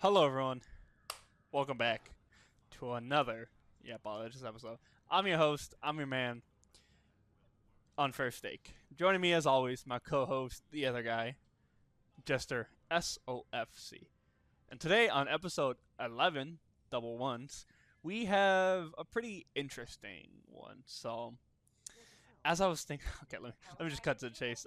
Hello, everyone. Welcome back to another Biologist episode. I'm your host. I'm your man, Unfair Stake. Joining me, as always, my co-host, the other guy, Jester SOFC. And today, on episode 11, Double Ones, we have a pretty interesting one. So, as I was thinking, okay, let me just cut to the chase.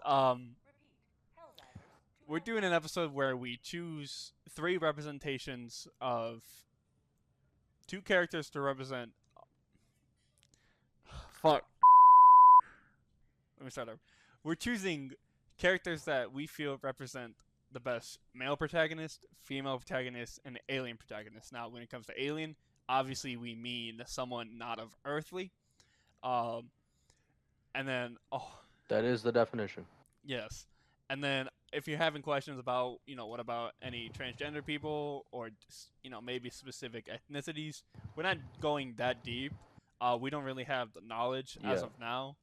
We're doing an episode where we choose three representations of two characters to represent. Fuck. Let me start over. We're choosing characters that we feel represent the best male protagonist, female protagonist, and alien protagonist. Now, when it comes to alien, obviously we mean someone not of earthly. Um, and then, That is the definition. yes. And then, if you're having questions about, what about any transgender people or, maybe specific ethnicities, we're not going that deep. We don't really have the knowledge as Yeah. of now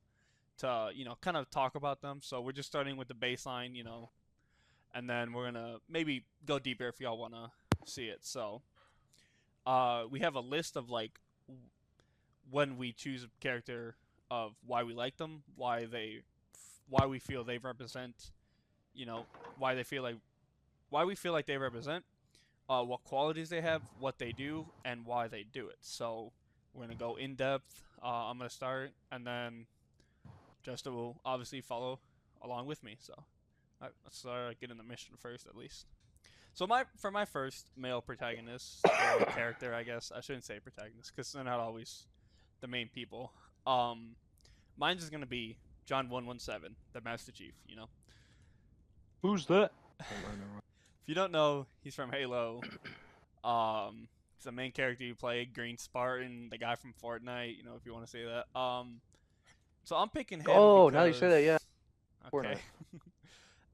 to kind of talk about them. So we're just starting with the baseline, and then we're gonna maybe go deeper if y'all wanna see it. So we have a list of like when we choose a character of why we like them, why we feel they represent, you know, why they feel like why we feel like they represent, what qualities they have, what they do, and why they do it. So we're gonna go in depth. I'm gonna start, and then Justin will obviously follow along with me. So, alright, let's start getting the mission first, at least. So for my first male protagonist or character, I guess I shouldn't say protagonist because they're not always the main people. Um, Mine's just gonna be John 117, the Master Chief. Who's that? If you don't know, he's from Halo. He's the main character you play, Green Spartan, the guy from Fortnite. If you want to say that. So I'm picking him Oh, now you because say that, yeah. okay. Fortnite.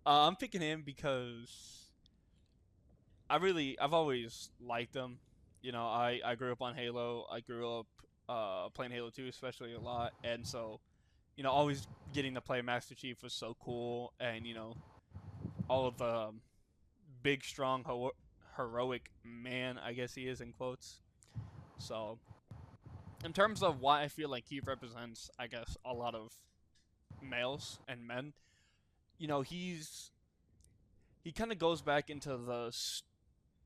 I'm picking him because I've always liked him. I grew up on Halo. I grew up playing Halo 2 especially a lot, and so always getting to play Master Chief was so cool, and all of the big, strong, heroic man, I guess he is in quotes. So in terms of why I feel like he represents, I guess, a lot of males and men, he kind of goes back into the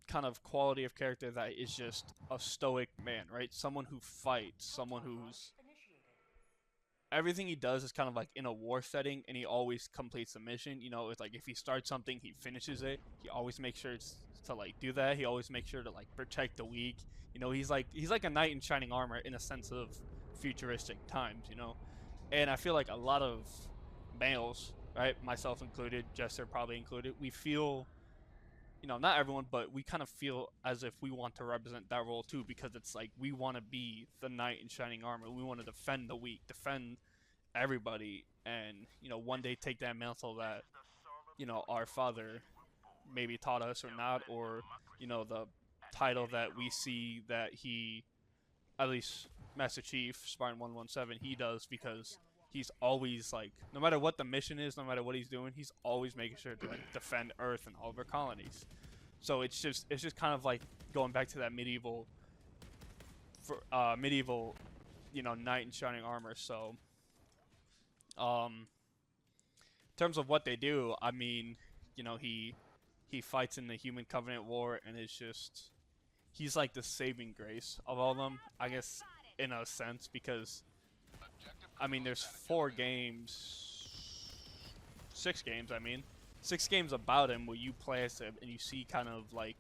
kind of quality of character that is just a stoic man, right? Someone who fights, someone who's everything he does is kind of like in a war setting, and he always completes the mission. It's like if he starts something, he finishes it. He always makes sure to like do that. He always makes sure to like protect the weak. He's like a knight in shining armor in a sense of futuristic times. And I feel like a lot of males, right, myself included, Jester probably included, we feel not everyone, but we kind of feel as if we want to represent that role too, because it's like we want to be the knight in shining armor. We want to defend the weak, defend everybody, and one day take that mantle that our father maybe taught us or not, or the title that we see that he, at least Master Chief Spartan 117, he does because he's always like, no matter what the mission is, no matter what he's doing, he's always making sure to like defend Earth and all of our colonies. So it's just kind of like going back to that medieval knight in shining armor. So in terms of what they do, I mean, he fights in the Human Covenant War, and it's just he's like the saving grace of all of them, I guess, in a sense, because I mean, there's 6 games. I mean, 6 games about him where you play as him and you see kind of like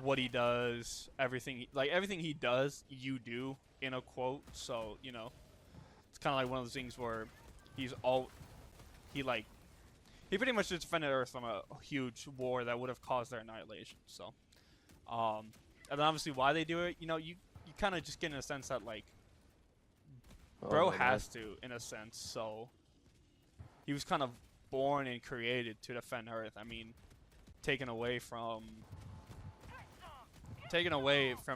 what he does, everything he does, you do in a quote. So it's kind of like one of those things where he's all he like he pretty much just defended Earth from a huge war that would have caused their annihilation. So, and then obviously why they do it, you kind of just get in a sense that like Oh bro my god. has to in a sense. So he was kind of born and created to defend Earth. I mean, taken away from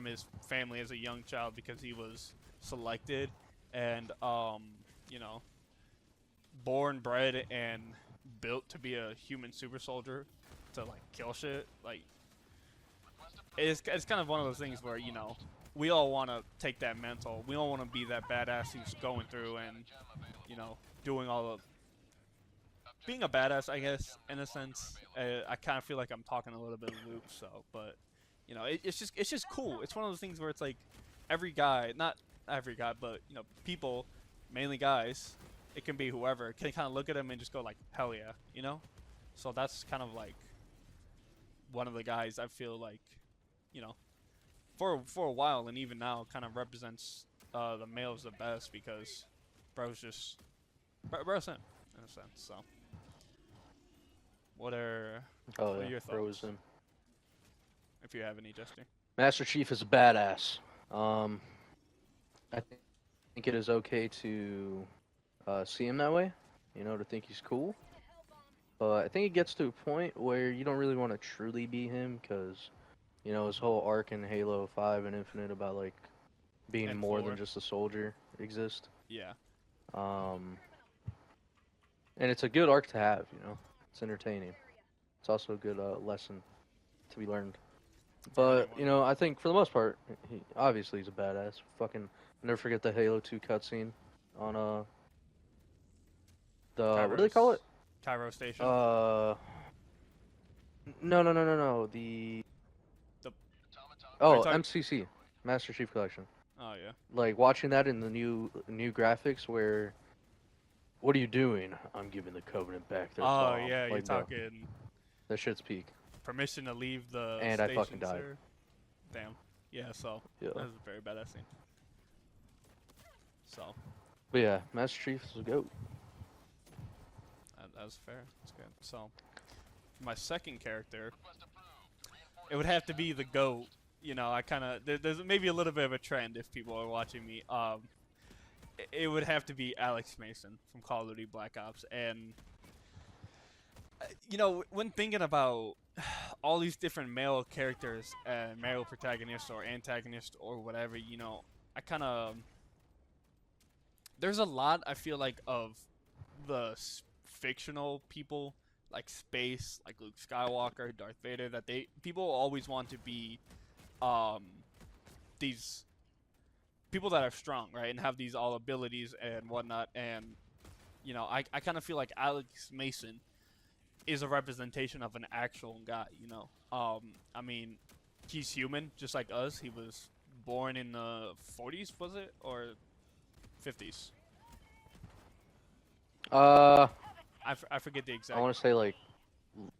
his family as a young child because he was selected and you know born, bred, and built to be a human super soldier to like kill shit. Like it's kind of one of those things where we all want to take that mantle. We all want to be that badass who's going through and doing all the being a badass, I guess, in a sense. I kind of feel like I'm talking a little bit of loop, so, but it's just cool. It's one of those things where it's like every guy, not every guy, but people, mainly guys, it can be whoever, can kind of look at him and just go like, hell yeah. So that's kind of like one of the guys I feel like, you know, for a while and even now kind of represents the males the best because bro's just bro's him in a sense. So what are your thoughts? Bro's him. If you have any, Jester. Master Chief is a badass. I think it is okay to see him that way, to think he's cool. But I think it gets to a point where you don't really want to truly be him because, his whole arc in Halo 5 and Infinite about, like, being And more 4. than just a soldier exist. Yeah. And it's a good arc to have, It's entertaining. It's also a good lesson to be learned. But, I think for the most part, obviously he's a badass. Fucking never forget the Halo 2 cutscene on what do they call it? Cairo Station. No. The Are you talking- MCC, Master Chief Collection. Oh yeah. Like watching that in the new graphics, where, what are you doing? I'm giving the Covenant back their Oh bomb. yeah, you're Like, no, talking that shit's peak. permission to leave the And I station, fucking died. sir? Damn. Yeah. So Yeah. that was a very badass scene. So But yeah, Master Chief is a goat. that was fair. That's good. So for my second character, it would have to be the GOAT. I kind of there's maybe a little bit of a trend if people are watching me. It would have to be Alex Mason from Call of Duty Black Ops, and when thinking about all these different male characters and male protagonists or antagonists or whatever, I kind of there's a lot I feel like of the fictional people like space, like Luke Skywalker, Darth Vader, that people always want to be these people that are strong, right, and have these all abilities and whatnot. And I kind of feel like Alex Mason is a representation of an actual guy. I mean, he's human just like us. He was born in the 40s, was it, or 50s? I forget the exact. I want to say like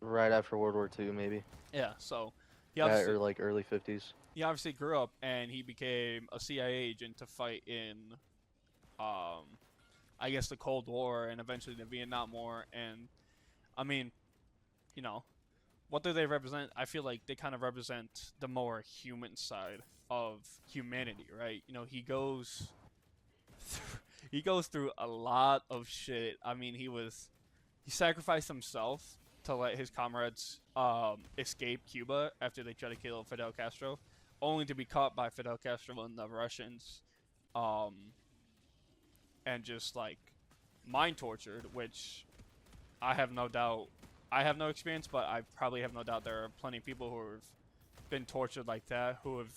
right after World War II, maybe. Yeah, so he Yeah, obviously, or like early 50s. he obviously grew up and he became a CIA agent to fight in, I guess, the Cold War and eventually the Vietnam War. And I mean, what do they represent? I feel like they kind of represent the more human side of humanity, right? He goes through a lot of shit. I mean, he sacrificed himself to let his comrades escape Cuba after they tried to kill Fidel Castro, only to be caught by Fidel Castro and the Russians, and just like mind tortured, which I have no doubt. I have no experience, but I probably have no doubt there are plenty of people who have been tortured like that, who have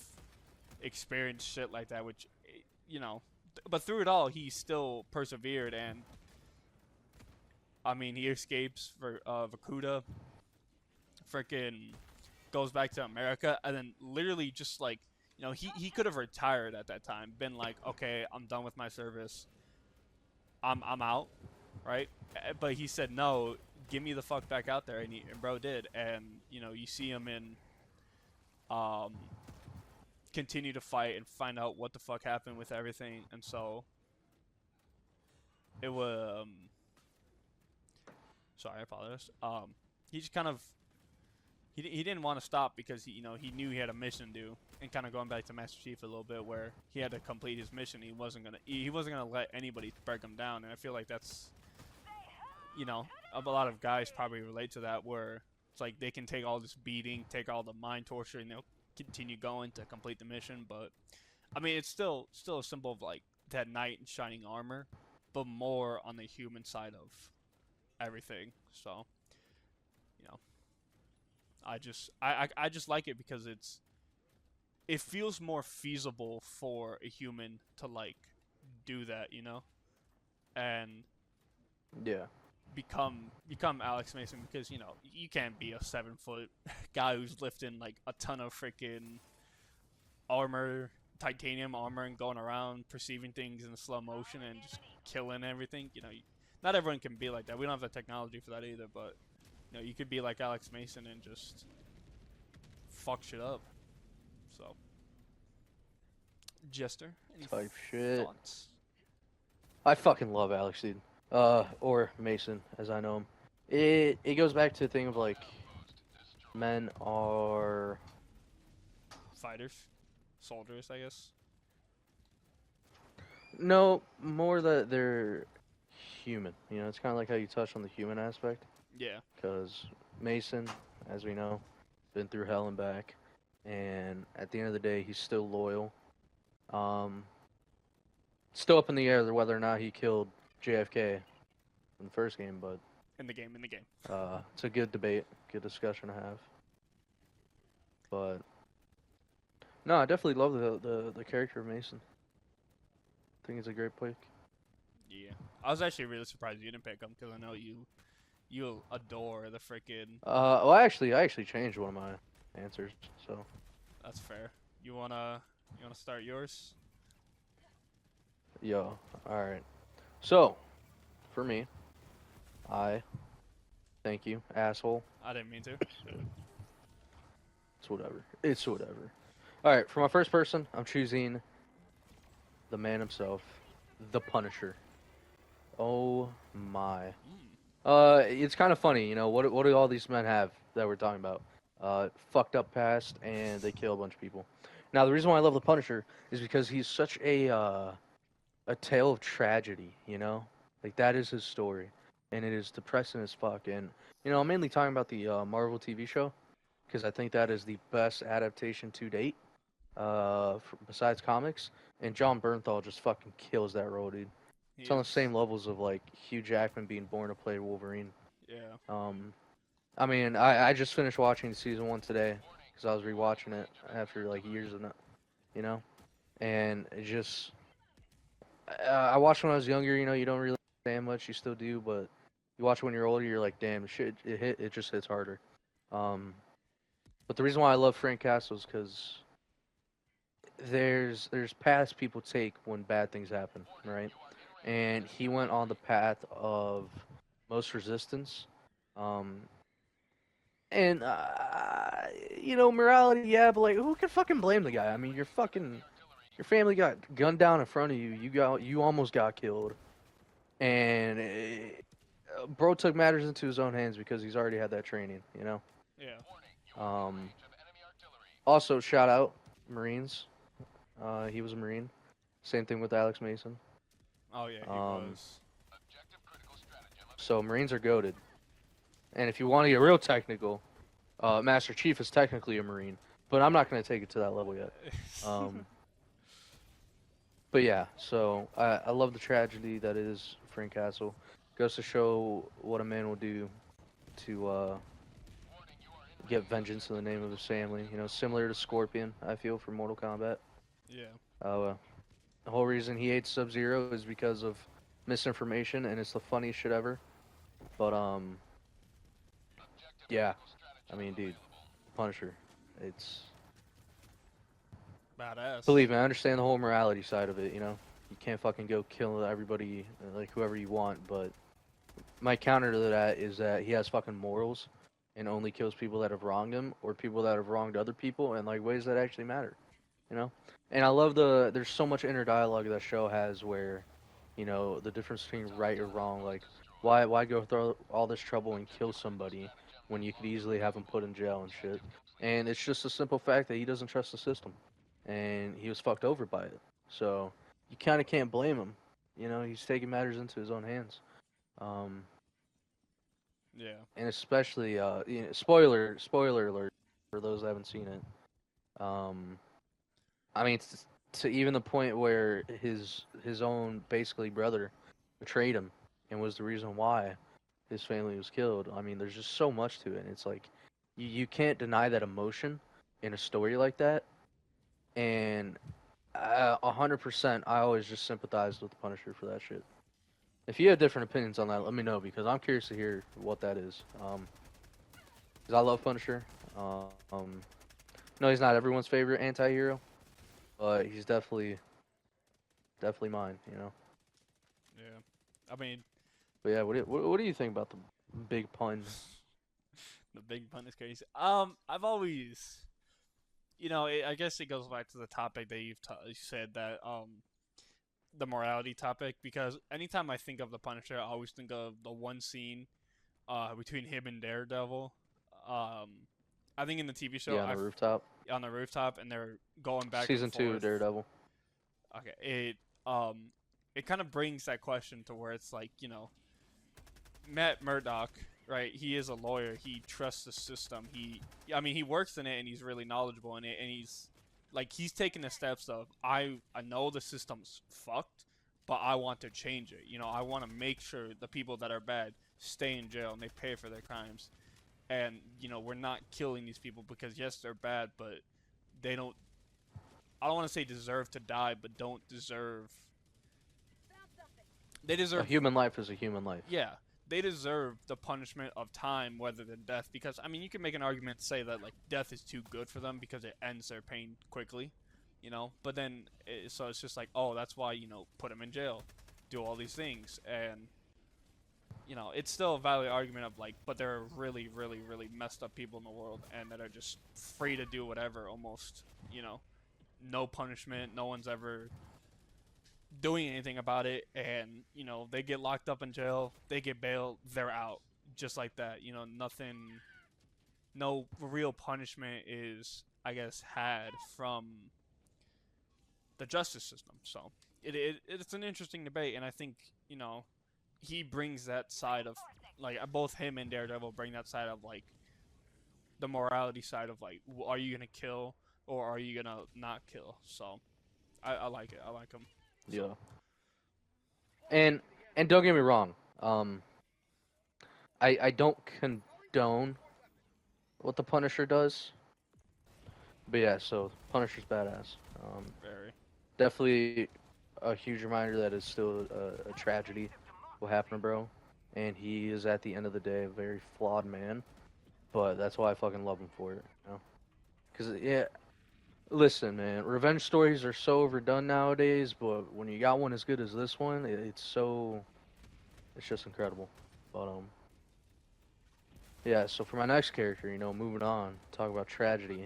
experienced shit like that, which, but through it all, he still persevered, and I mean, he escapes for Vakuda, freaking goes back to America, and then literally just like, he could have retired at that time, been like, okay, I'm done with my service, I'm out, right? But he said, no, give me the fuck back out there, and bro did, and you see him in continue to fight and find out what the fuck happened with everything. And so it was sorry, I apologize. He just kind of he didn't want to stop because he knew he had a mission to do. And kind of going back to Master Chief a little bit, where he had to complete his mission, he wasn't gonna let anybody break him down. And I feel like that's a lot of guys probably relate to that, where it's like they can take all this beating, take all the mind torture, and they'll continue going to complete the mission. But I mean, it's still a symbol of like that knight in shining armor, but more on the human side of everything. So I just like it because it's it feels more feasible for a human to like do that, you know, and Yeah. become Alex Mason because you know you can't be a 7 foot guy who's lifting like a ton of freaking armor, titanium armor, and going around perceiving things in slow motion and just killing everything. You know, not everyone can be like that. We don't have the technology for that either, but you know, you could be like Alex Mason and just fuck shit up. So, Jester, any Type shit. thoughts? I fucking love Alex, dude. Or Mason, as I know him. It goes back to the thing of like, men are Fighters, soldiers, I guess. no more that they're human. You know, it's kind of like how you touched on the human aspect. Yeah, Because Mason, as we know, been through hell and back, and at the end of the day, he's still loyal. Um, Still up in the air whether or not he killed JFK in the first game, but in the game, in the game. it's a good debate, good discussion to have. But no, I definitely love the character of Mason. I think he's a great pick. Yeah, I was actually really surprised you didn't pick him because I know you adore the freaking. Well, I actually changed one of my answers, so That's fair. You wanna start yours? yo, all right. So, for me, I thank you, asshole. I didn't mean to. It's whatever. It's whatever. All right, for my first person, I'm choosing the man himself, the Punisher. Oh my. It's kind of funny, you know. What do all these men have that we're talking about? Fucked up past, and they kill a bunch of people. Now, the reason why I love the Punisher is because he's such a tale of tragedy, you know. Like that is his story, and it is depressing as fuck. And you know, I'm mainly talking about the Marvel TV show because I think that is the best adaptation to date, besides comics. And John Bernthal just fucking kills that role, dude. He It's on the is. same levels of like Hugh Jackman being born to play Wolverine. Yeah. Um, I mean, I just finished watching season one today because I was rewatching it after like years of it, you know, and it just I watched when I was younger. You know, you don't really understand much. You still do, but you watch it when you're older. You're like, damn, shit, it just hits harder. Um, but the reason why I love Frank Castle is because there's paths people take when bad things happen, right? And he went on the path of most resistance. Um, and you know, morality, yeah, but like, who can fucking blame the guy? I mean, your family got gunned down in front of you. You almost got killed, and bro took matters into his own hands because he's already had that training, you know. Yeah. Um, Also, shout out Marines. He was a Marine. Same thing with Alex Mason. Oh yeah, he Um, was. so Marines are goated. And if you want to get real technical, Master Chief is technically a Marine, but I'm not going to take it to that level yet. Um, but yeah, so I love the tragedy that is Frank Castle. Goes to show what a man will do to get vengeance in the name of his family. You know, similar to Scorpion, I feel, for Mortal Kombat. Yeah. The whole reason he hates Sub-Zero is because of misinformation, and it's the funniest shit ever. But yeah, I mean, dude, Punisher, it's Badass. believe me, I understand the whole morality side of it. You know, you can't fucking go kill everybody like whoever you want. But my counter to that is that he has fucking morals, and only kills people that have wronged him or people that have wronged other people in like ways that actually matter. You know, and I love there's so much inner dialogue that show has where, you know, the difference between right or wrong. Like, why go through all this trouble and kill somebody when you could easily have him put in jail and shit. And it's just a simple fact that he doesn't trust the system, and he was fucked over by it. So you kind of can't blame him. You know, he's taking matters into his own hands. Um, Yeah. and especially, you know, spoiler alert for those that haven't seen it. I mean, to even the point where his own basically brother betrayed him and was the reason why his family was killed. I mean, there's just so much to it. And it's like you can't deny that emotion in a story like that. And 100%, I always just sympathized with the Punisher for that shit. If you have different opinions on that, let me know because I'm curious to hear what that is. Because I love Punisher. Um, no, he's not everyone's favorite anti-hero, but he's definitely mine. You know. Yeah. I mean, But yeah, what do you think about the big pun? the big pun is crazy. I've always, I guess it goes back to the topic that you said that the morality topic because anytime I think of the Punisher, I always think of the one scene between him and Daredevil. Um, I think in the TV show, Yeah, on the rooftop. on the rooftop, and they're going back and Season 2 forth. Daredevil. Okay, it kind of brings that question to where it's like, Matt Murdock, right? He is a lawyer. He trusts the system. I mean, he works in it and he's really knowledgeable in it, and he's taking the steps of I know the system's fucked, but I want to change it. I want to make sure the people that are bad stay in jail and they pay for their crimes, and we're not killing these people because yes, they're bad, but they don't. I don't want to say deserve to die, but don't deserve. They A deserve. human life is a human life. Yeah, they deserve the punishment of time rather than death because I mean you can make an argument to say that like death is too good for them because it ends their pain quickly, but then so it's just like, oh, that's why put them in jail, do all these things, and it's still a valid argument of like, but there are really really really messed up people in the world and that are just free to do whatever almost, no punishment, no one's ever doing anything about it, and they get locked up in jail, they get bailed, they're out just like that. Nothing, no real punishment is, I guess, had from the justice system. So it's an interesting debate, and I think he brings that side of like both him and Daredevil bring that side of like the morality side of like, are you gonna kill or are you gonna not kill? So I like it. I like him. Yeah. So. And don't get me wrong. I don't condone what the Punisher does. But yeah, so Punisher's badass. Very. Definitely a huge reminder that it's still a tragedy what happened to bro. And he is at the end of the day a very flawed man. But that's why I fucking love him for it. Because yeah, listen, man, revenge stories are so overdone nowadays. But when you got one as good as this one, it's just incredible. But yeah. So for my next character, moving on, talk about tragedy,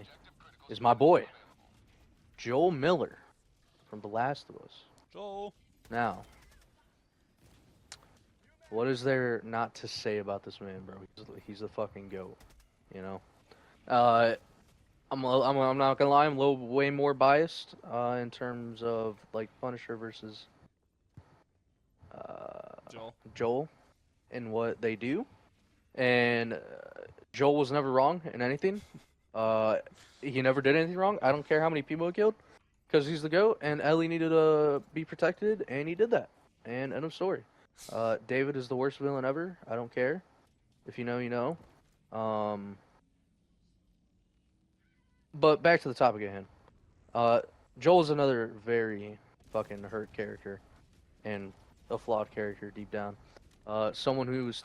is my boy Joel Miller from The Last of Us. Joel. Now, what is there not to say about this man, bro? He's a fucking goat, you know. Uh, I'm not gonna lie, I'm way more biased in terms of like Punisher versus Joel. Joel and what they do. And Joel was never wrong in anything. He never did anything wrong. I don't care how many people he killed, because he's the GOAT, and Ellie needed to be protected, and he did that. And end of story. David is the worst villain ever. I don't care. If you know, you know. But back to the topic at hand. Joel is another very fucking hurt character, and a flawed character deep down. Someone who's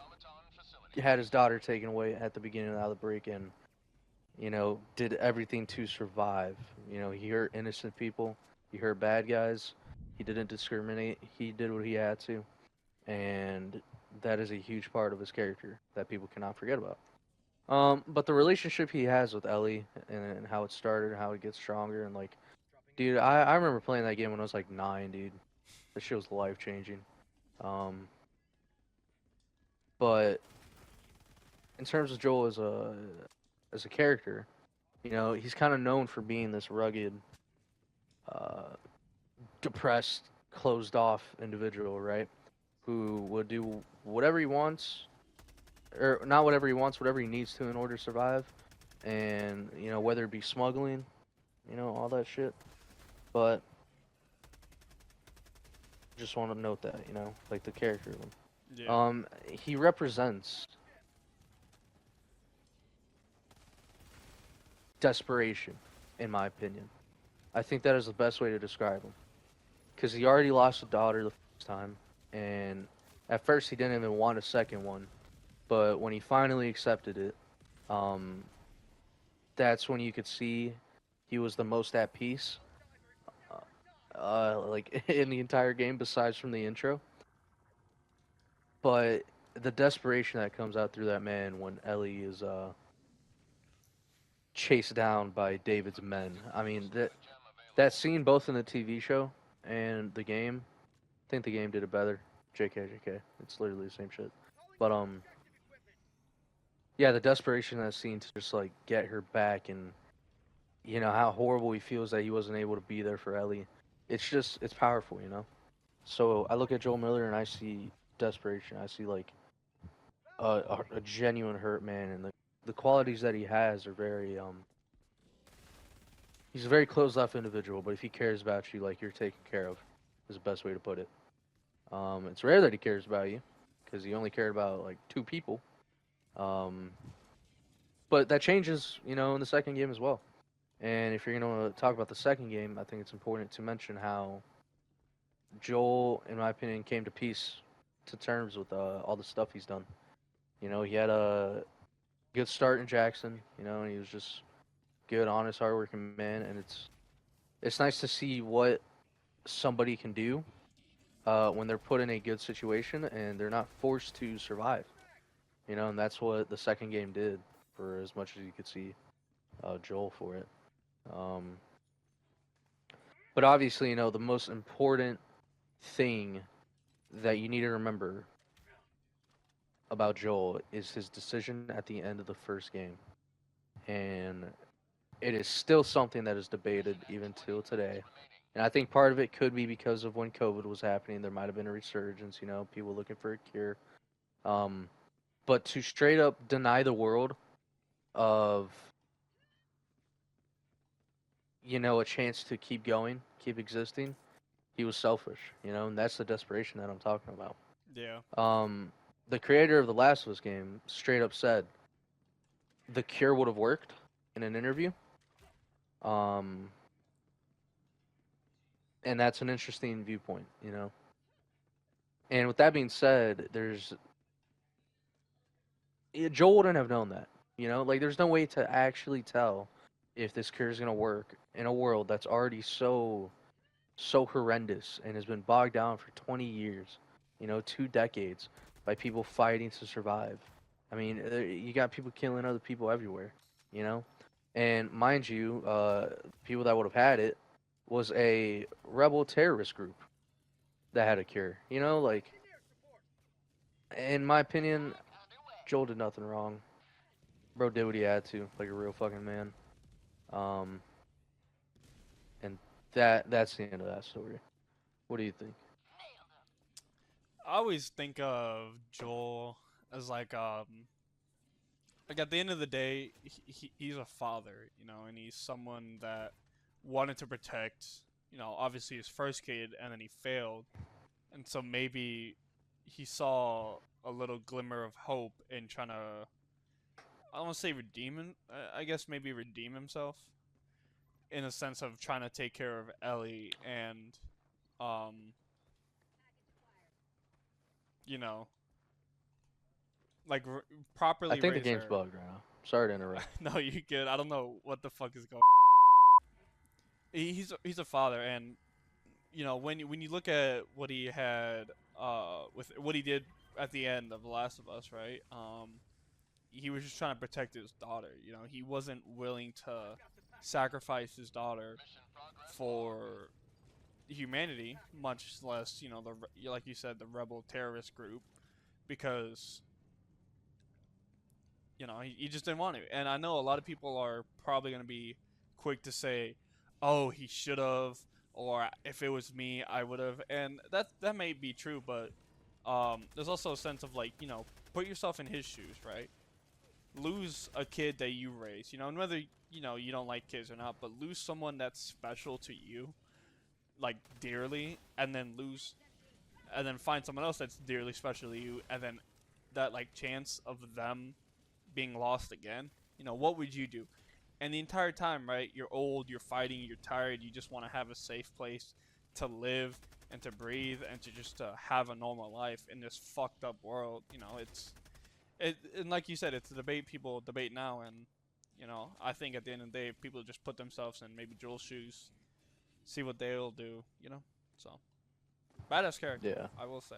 had his daughter taken away at the beginning of the break and did everything to survive. He hurt innocent people, he hurt bad guys, he didn't discriminate, he did what he had to, and that is a huge part of his character that people cannot forget about. But the relationship he has with Ellie and how it started, how it gets stronger, and like, dude, I remember playing that game when I was like 9, dude. That shit was life changing. But in terms of Joel as a character, he's kind of known for being this rugged, depressed, closed off individual, right? Who would do whatever he wants, or not whatever he wants, whatever he needs to in order to survive, and whether it be smuggling, all that shit. But just want to note that, like the character of him. Yeah. He represents desperation, in my opinion. I think that is the best way to describe him. Because he already lost a daughter the first time, and at first he didn't even want a second one. But when he finally accepted it, um, that's when you could see he was the most at peace, like in the entire game, besides from the intro. But the desperation that comes out through that man when Ellie is chased down by David's men. I mean that scene both in the TV show and the game. I think the game did it better. JK. It's literally the same shit. But yeah, the desperation in that scene to just like get her back, and you know how horrible he feels that he wasn't able to be there for Ellie. It's powerful, you know. So I look at Joel Miller and I see desperation. I see like a genuine hurt man, and the qualities that he has are very he's a very closed off individual, but if he cares about you, like you're taken care of, is the best way to put it. It's rare that he cares about you, because he only cared about like two people. Um, but that changes, you know, in the second game as well. And if you're going to talk about the second game, I think it's important to mention how Joel, in my opinion, came to peace, to terms with all the stuff he's done. You know, he had a good start in Jackson, you know, and he was just good, honest, hardworking man. And it's nice to see what somebody can do when they're put in a good situation and they're not forced to survive. You know, and that's what the second game did, for as much as you could see Joel for it. Um, but obviously, you know, the most important thing that you need to remember about Joel is his decision at the end of the first game. And it is still something that is debated even till today. And I think part of it could be because of when COVID was happening. There might have been a resurgence, you know, people looking for a cure. Um, but to straight up deny the world of, you know, a chance to keep going, keep existing, he was selfish, you know, and that's the desperation that I'm talking about. Yeah. The creator of the Last of Us game straight up said the cure would have worked in an interview. Um, and that's an interesting viewpoint, you know. And with that being said, Joel wouldn't have known that, you know. Like, there's no way to actually tell if this cure is gonna work in a world that's already so horrendous and has been bogged down for 20 years, you know, 2 decades by people fighting to survive. I mean, you got people killing other people everywhere, you know. And mind you, people that would have had it was a rebel terrorist group that had a cure. You know, like in my opinion, Joel did nothing wrong. Bro did what he had to, like a real fucking man. Um, and that's the end of that story. What do you think? I always think of Joel as like at the end of the day, he's a father, you know, and he's someone that wanted to protect, you know, obviously his first kid, and then he failed, and so maybe he saw a little glimmer of hope in trying to, I don't want to say redeem him, I guess maybe redeem himself in a sense of trying to take care of Ellie and, um, you know, like I properly think the raise game's her. bugged right now. Sorry to interrupt. No, you good. I don't know what the fuck is going. He's a father, and you know when you look at what he had with what he did at the end of The Last of Us, right? He was just trying to protect his daughter. You know, he wasn't willing to sacrifice his daughter for humanity, much less you know the like you said the rebel terrorist group, because you know he just didn't want to. And I know a lot of people are probably going to be quick to say, "Oh, he should have," or "If it was me, I would have," and that may be true, but there's also a sense of like you know put yourself in his shoes, right? Lose a kid that you raise, you know, and whether you know you don't like kids or not, but lose someone that's special to you, like dearly, and then lose, and then find someone else that's dearly special to you, and then that like chance of them being lost again. You know, what would you do? And the entire time, right, you're old, you're fighting, you're tired, you just want to have a safe place to live and to breathe and to just have a normal life in this fucked up world. You know, and like you said, it's a debate people debate now, and you know, I think at the end of the day, people just put themselves in maybe Joel's shoes, see what they'll do. You know, so badass character, Yeah. I will say,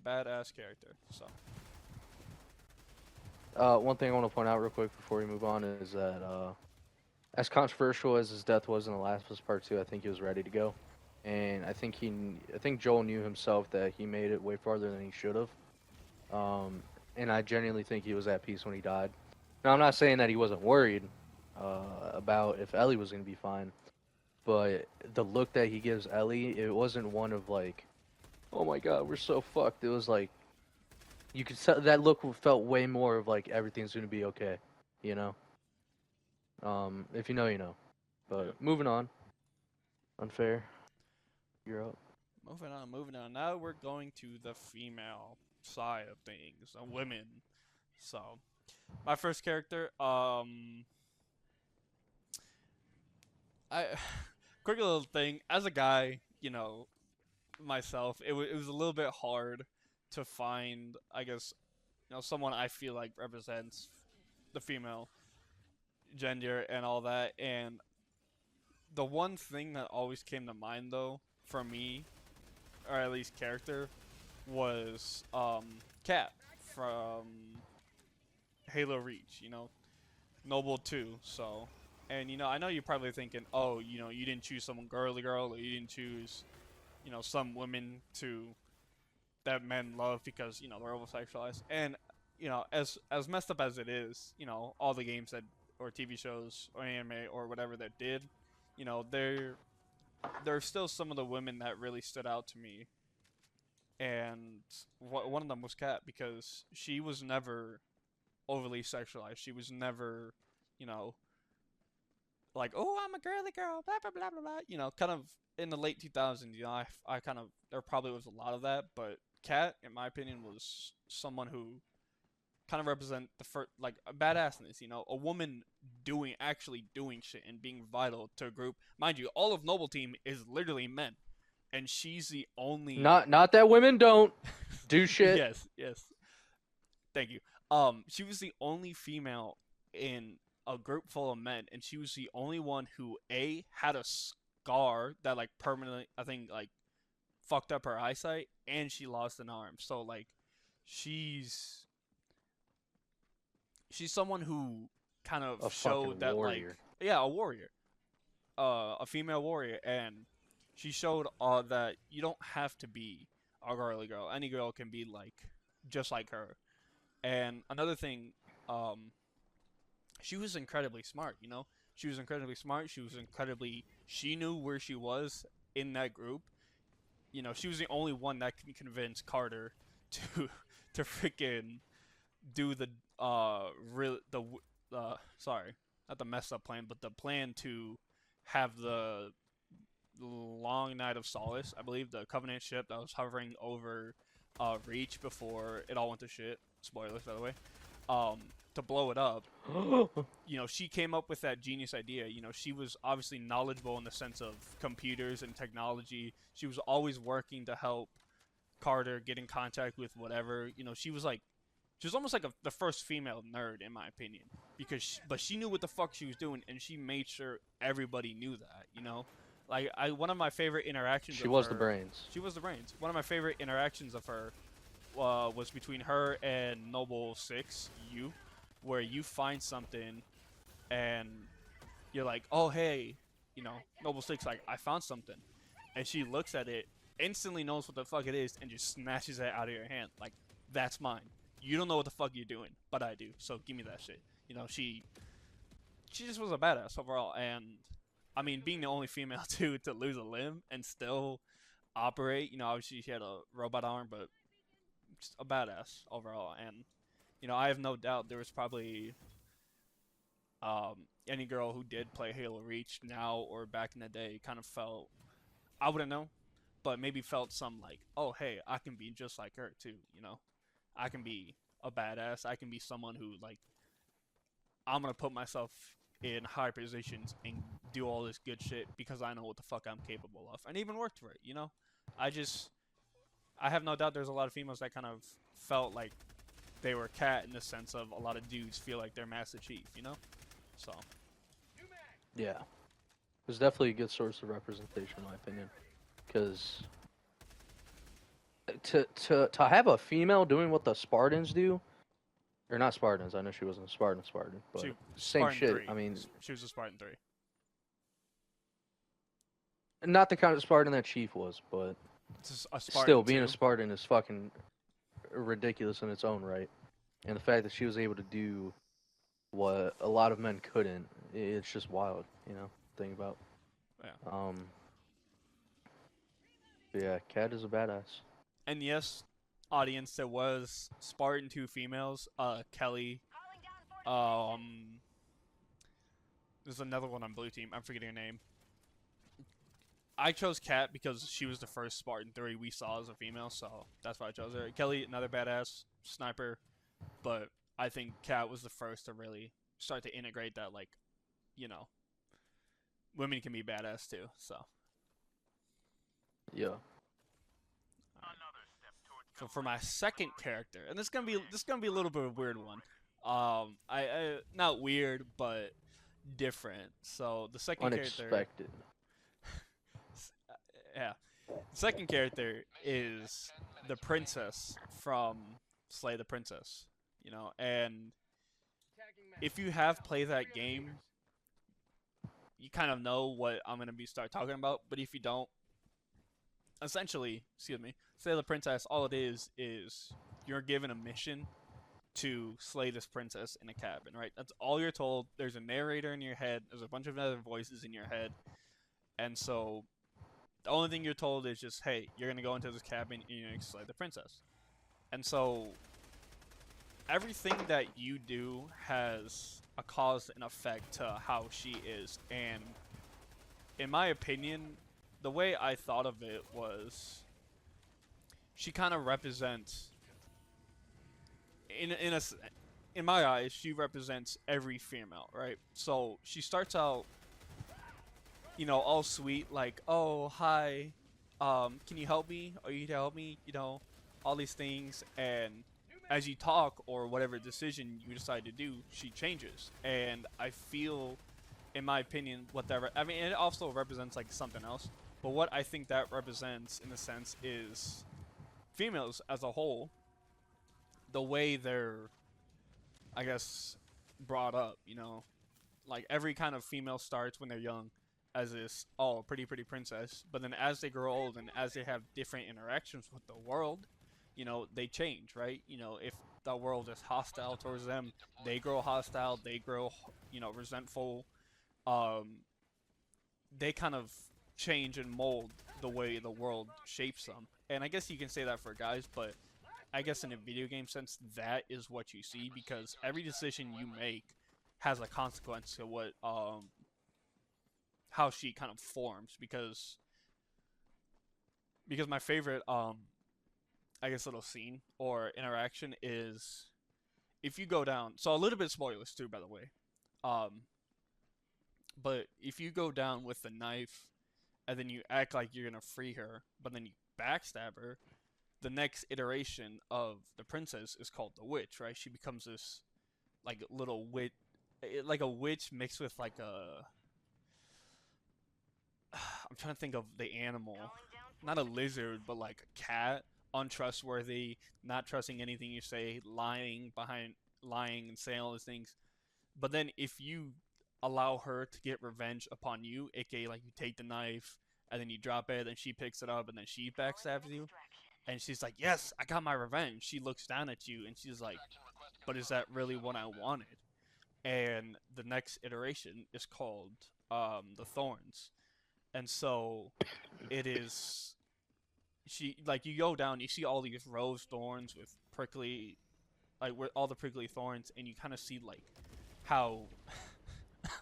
badass character. So. One thing I want to point out real quick before we move on is that as controversial as his death was in The Last of Us Part 2, I think he was ready to go. And I think Joel knew himself that he made it way farther than he should have. And I genuinely think he was at peace when he died. Now, I'm not saying that he wasn't worried about if Ellie was going to be fine, but the look that he gives Ellie, it wasn't one of like, oh my god, we're so fucked. It was like, you could tell that look felt way more of like everything's going to be okay, you know? If you know, you know. But moving on. Unfair. You're up. Moving on. Now we're going to the female side of things, women. So, my first character, I quick little thing. As a guy, you know, myself, it was a little bit hard to find, I guess, you know, someone I feel like represents the female gender and all that. And the one thing that always came to mind, though, for me, or at least character, was Cat from Halo Reach. You know, Noble 2. So, and you know, I know you're probably thinking, oh, you know, you didn't choose someone girly girl, or you didn't choose, you know, some women to that men love because you know they're over-sexualized. And you know, as messed up as it is, you know, all the games that or TV shows or anime or whatever that did, you know, there's still some of the women that really stood out to me. And one of them was Kat because she was never overly sexualized. She was never, you know, like, oh, I'm a girly girl, blah blah blah blah blah. You know, kind of in the late 2000s. You know, I kind of there probably was a lot of that, but Kat, in my opinion, was someone who kind of represent the first like a badassness. You know, a woman actually doing shit and being vital to a group. Mind you, all of Noble Team is literally men, and she's the only. Not that women don't do shit. Yes. Thank you. She was the only female in a group full of men, and she was the only one who had a scar that like permanently, I think, like fucked up her eyesight, and she lost an arm. So like, she's someone who kind of A showed fucking that warrior. like, yeah, a warrior, a female warrior, and she showed that you don't have to be a girly girl. Any girl can be like just like her. And another thing, she was incredibly smart. You know, she was incredibly smart. She knew where she was in that group. You know, she was the only one that can convince Carter to freaking do the real the sorry, not the messed up plan, but the plan to have the long night of solace. I believe the Covenant ship that was hovering over Reach before it all went to shit. Spoilers, by the way. To blow it up. You know, she came up with that genius idea. You know, she was obviously knowledgeable in the sense of computers and technology. She was always working to help Carter get in contact with whatever. You know, she was almost like the first female nerd in my opinion, because but she knew what the fuck she was doing, and she made sure everybody knew that. You know, like one of my favorite interactions. She was the brains. She was the brains. One of my favorite interactions of her was between her and Noble 6, where you find something, and you're like, oh hey, you know, Noble 6, like I found something, and she looks at it, instantly knows what the fuck it is, and just snatches it out of your hand, like that's mine. You don't know what the fuck you're doing, but I do. So give me that shit. You know, she just was a badass overall, and I mean, being the only female to lose a limb and still operate. You know, obviously she had a robot arm, but just a badass overall. And you know, I have no doubt there was probably any girl who did play Halo Reach now or back in the day kind of felt, I wouldn't know, but maybe felt some like, oh hey, I can be just like her too. You know. I can be a badass. I can be someone who, like, I'm going to put myself in high positions and do all this good shit because I know what the fuck I'm capable of, and even worked for it. You know, I just I have no doubt there's a lot of females that kind of felt like they were Cat in the sense of a lot of dudes feel like they're Master Chief. You know, so Yeah, it's definitely a good source of representation, in my opinion. Because to have a female doing what the Spartans do, or not Spartans, I know she wasn't a Spartan, but she same Spartan shit. 3. I mean, She was a Spartan 3. not the kind of Spartan that Chief was, but It's a Spartan still, being 2. a Spartan is fucking ridiculous in its own right. And the fact that she was able to do what a lot of men couldn't, it's just wild, you know, think about. Yeah. But yeah, Cat is a badass. And yes, audience, there was Spartan 2 females. Kelly. There's another one on blue team. I'm forgetting her name. I chose Kat because she was the first Spartan 3 we saw as a female, so that's why I chose her. Kelly, another badass sniper, but I think Kat was the first to really start to integrate that, like, you know, women can be badass too. So Yeah. So for my second character, and this is gonna be a little bit of a weird one. I not weird, but different. So the second character, Unexpected. yeah, the second character is the princess from Slay the Princess. You know, and if you have played that game, you kind of know what I'm gonna start talking about. But if you don't, essentially, excuse me, Slay the Princess, all it is you're given a mission to slay this princess in a cabin, right? That's all you're told. There's a narrator in your head. There's a bunch of other voices in your head. And so the only thing you're told is just, hey, you're going to go into this cabin and you're going to slay the princess. And so everything that you do has a cause and effect to how she is. And in my opinion, the way I thought of it was she kind of represents in my eyes, she represents every female, right? So she starts out, you know, all sweet, like, oh, hi, can you help me? Are you to help me? You know, all these things, and as you talk or whatever decision you decide to do, she changes, and I feel, in my opinion, I mean, it also represents like something else, but what I think that represents in a sense is females as a whole, the way they're, I guess, brought up, you know, like every kind of female starts when they're young as this, oh, pretty princess, but then as they grow old and as they have different interactions with the world, you know, they change, right? You know, if the world is hostile towards them, they grow hostile, they grow, you know, resentful, they kind of change and mold the way the world shapes them. And I guess you can say that for guys, but I guess in a video game sense, that is what you see, because every decision you make has a consequence to what, how she kind of forms. Because my favorite, I guess little scene or interaction is if you go down. So a little bit spoilers too, by the way. But if you go down with the knife, and then you act like you're gonna free her, but then you backstab her, the next iteration of the princess is called the witch, right? She becomes this like little witch, like a witch mixed with like a I'm trying to think of the animal, not a lizard, but like a cat, untrustworthy, not trusting anything you say, lying and saying all these things. But then if you allow her to get revenge upon you, aka like you take the knife and then you drop it, and she picks it up and then she backstabs you, and she's like, yes, I got my revenge. She looks down at you and she's like, but is that really what I wanted? And the next iteration is called the Thorns. And so it is, she, like, you go down, you see all these rose thorns with prickly, like, with all the prickly thorns, and you kind of see, like, how,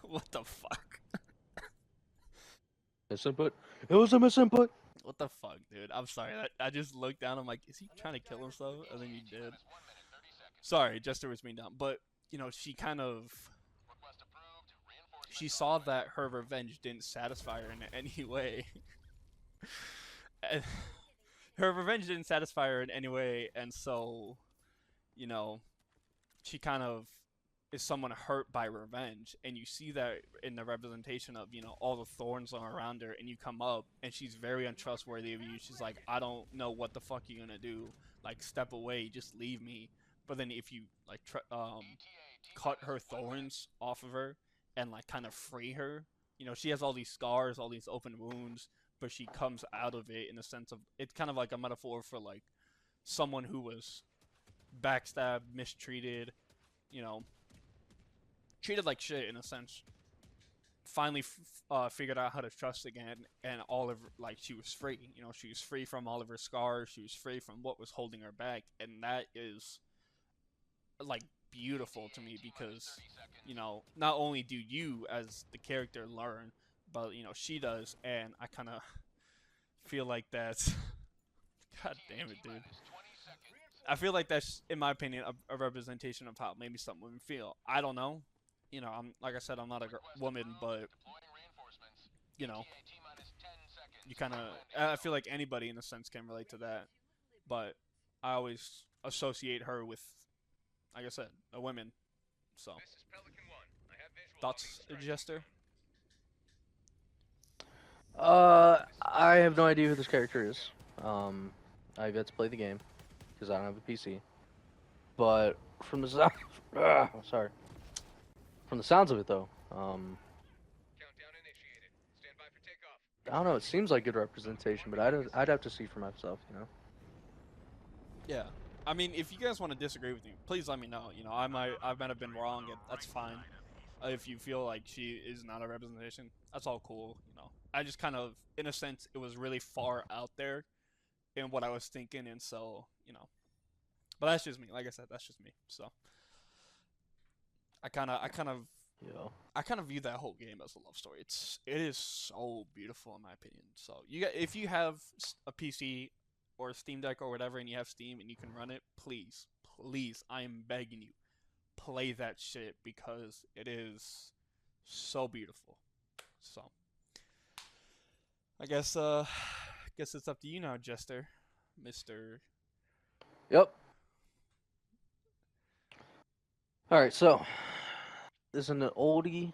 what the fuck? Misinput. It was a misinput. What the fuck, dude? I'm sorry. I just looked down. I'm like, is he trying to kill himself? And then you did. Sorry, Jester was me down. But, you know, she kind of... she saw that her revenge didn't satisfy her in any way. And her revenge didn't satisfy her in any way, and so, you know, she kind of is someone hurt by revenge, and you see that in the representation of, all the thorns are around her, and you come up and she's very untrustworthy of you. She's like, I don't know what the fuck you're gonna do, like, step away, just leave me. But then if you like cut her thorns off of her and like kind of free her, she has all these scars, all these open wounds, but she comes out of it in the sense of, it's kind of like a metaphor for like someone who was backstabbed, mistreated, you know, treated like shit in a sense, finally figured out how to trust again, and all of like she was free. She was free from all of her scars. She was free from what was holding her back, and that is like beautiful to me because not only do you as the character learn, but she does, and I kind of feel like that's god damn it, dude. I feel like that's, in my opinion, a representation of how maybe some women feel. I don't know. I'm like I said, I'm not a woman, but you know, you kind of. I feel like anybody in a sense can relate to that. But I always associate her with, like I said, a woman. So, thoughts, Jester? I have no idea who this character is. I've yet to play the game because I don't have a PC. But from the sound, sorry. From the sounds of it, though, I don't know. It seems like good representation, but I'd have to see for myself, Yeah. I mean, if you guys want to disagree with me, please let me know. I might have been wrong, and that's fine. If you feel like she is not a representation, that's all cool. I just kind of, in a sense, it was really far out there in what I was thinking, and so, but that's just me. Like I said, that's just me. So I kind of, Yeah. I kind of view that whole game as a love story. It is so beautiful in my opinion. So if you have a PC or a Steam Deck or whatever, and you have Steam and you can run it, please, I am begging you, play that shit because it is so beautiful. So I guess it's up to you now, Jester, Mister. Yep. All right, so this is an oldie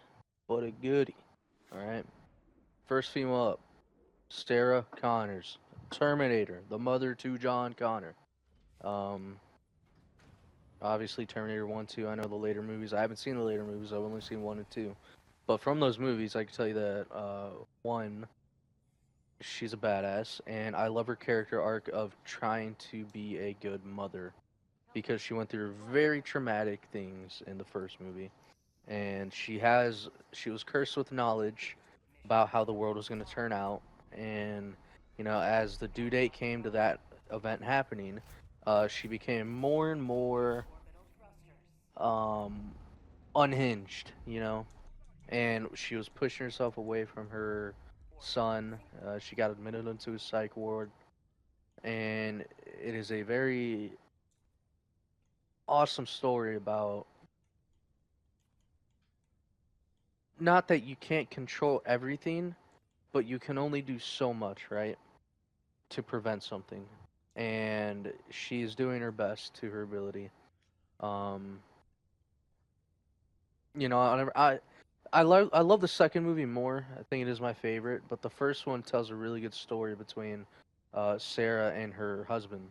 but a goodie. All right. First female up, Sarah Connors, Terminator, the mother to John Connor. Obviously Terminator 1, 2. I know the later movies. I haven't seen the later movies. I've only seen 1 and 2. But from those movies, I can tell you that 1, she's a badass, and I love her character arc of trying to be a good mother because she went through very traumatic things in the first movie, and she was cursed with knowledge about how the world was going to turn out, and as the due date came to that event happening, she became more and more um, unhinged, and she was pushing herself away from her son. She got admitted into a psych ward, and it is a very awesome story about not that you can't control everything, but you can only do so much, right, to prevent something. And she's doing her best to her ability. Um, I love the second movie more. I think it is my favorite, but the first one tells a really good story between Sarah and her husband.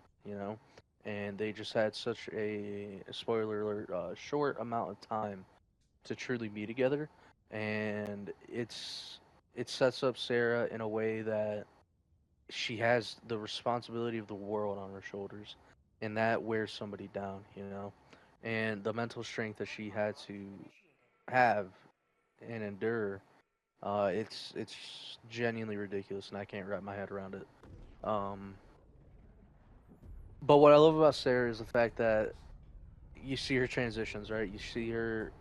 And they just had such a spoiler alert short amount of time to truly be together, and it sets up Sarah in a way that she has the responsibility of the world on her shoulders, and that wears somebody down, and the mental strength that she had to have and endure, it's genuinely ridiculous, and I can't wrap my head around it. Um, but what I love about Sarah is the fact that you see her transitions, right? You see her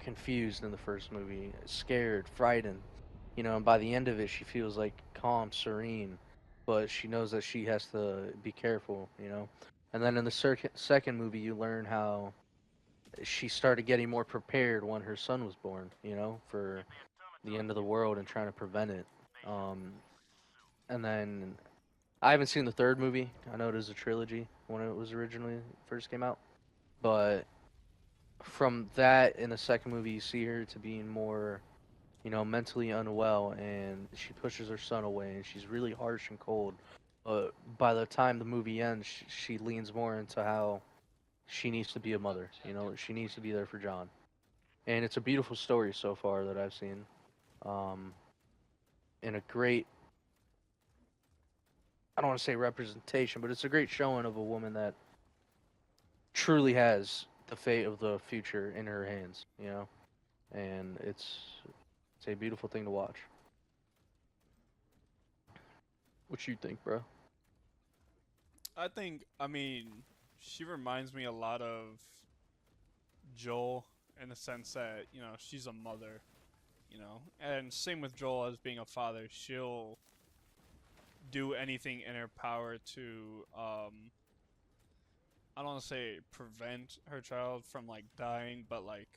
confused in the first movie, scared, frightened, and by the end of it, she feels like calm, serene, but she knows that she has to be careful. And then in the second movie, you learn how she started getting more prepared when her son was born, for the end of the world and trying to prevent it. Um, and then I haven't seen the third movie. I know it is a trilogy when it was originally first came out, but from that in the second movie, you see her to being more, mentally unwell, and she pushes her son away, and she's really harsh and cold. But by the time the movie ends, she leans more into how she needs to be a mother. She needs to be there for John, and it's a beautiful story so far that I've seen, um, and a great. I don't want to say representation, but it's a great showing of a woman that truly has the fate of the future in her hands. And it's a beautiful thing to watch. What you think, bro? I mean, she reminds me a lot of Joel in the sense that, she's a mother, and same with Joel as being a father. She'll do anything in her power to, I don't want to say prevent her child from, like, dying, but, like,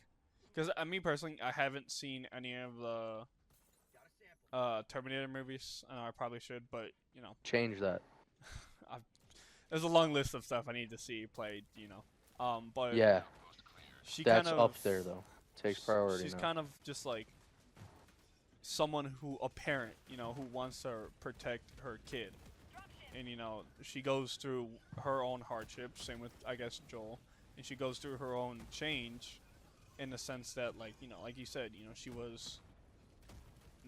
because me personally, I haven't seen any of the Terminator movies. I know I probably should, but, Change that. I've, there's a long list of stuff I need to see played. But Yeah, she that's kind of up there though. Takes priority she's now. kind of just like someone a parent, who wants to protect her kid. And, she goes through her own hardships, same with, I guess, Joel. And she goes through her own change in the sense that, like, like you said, she was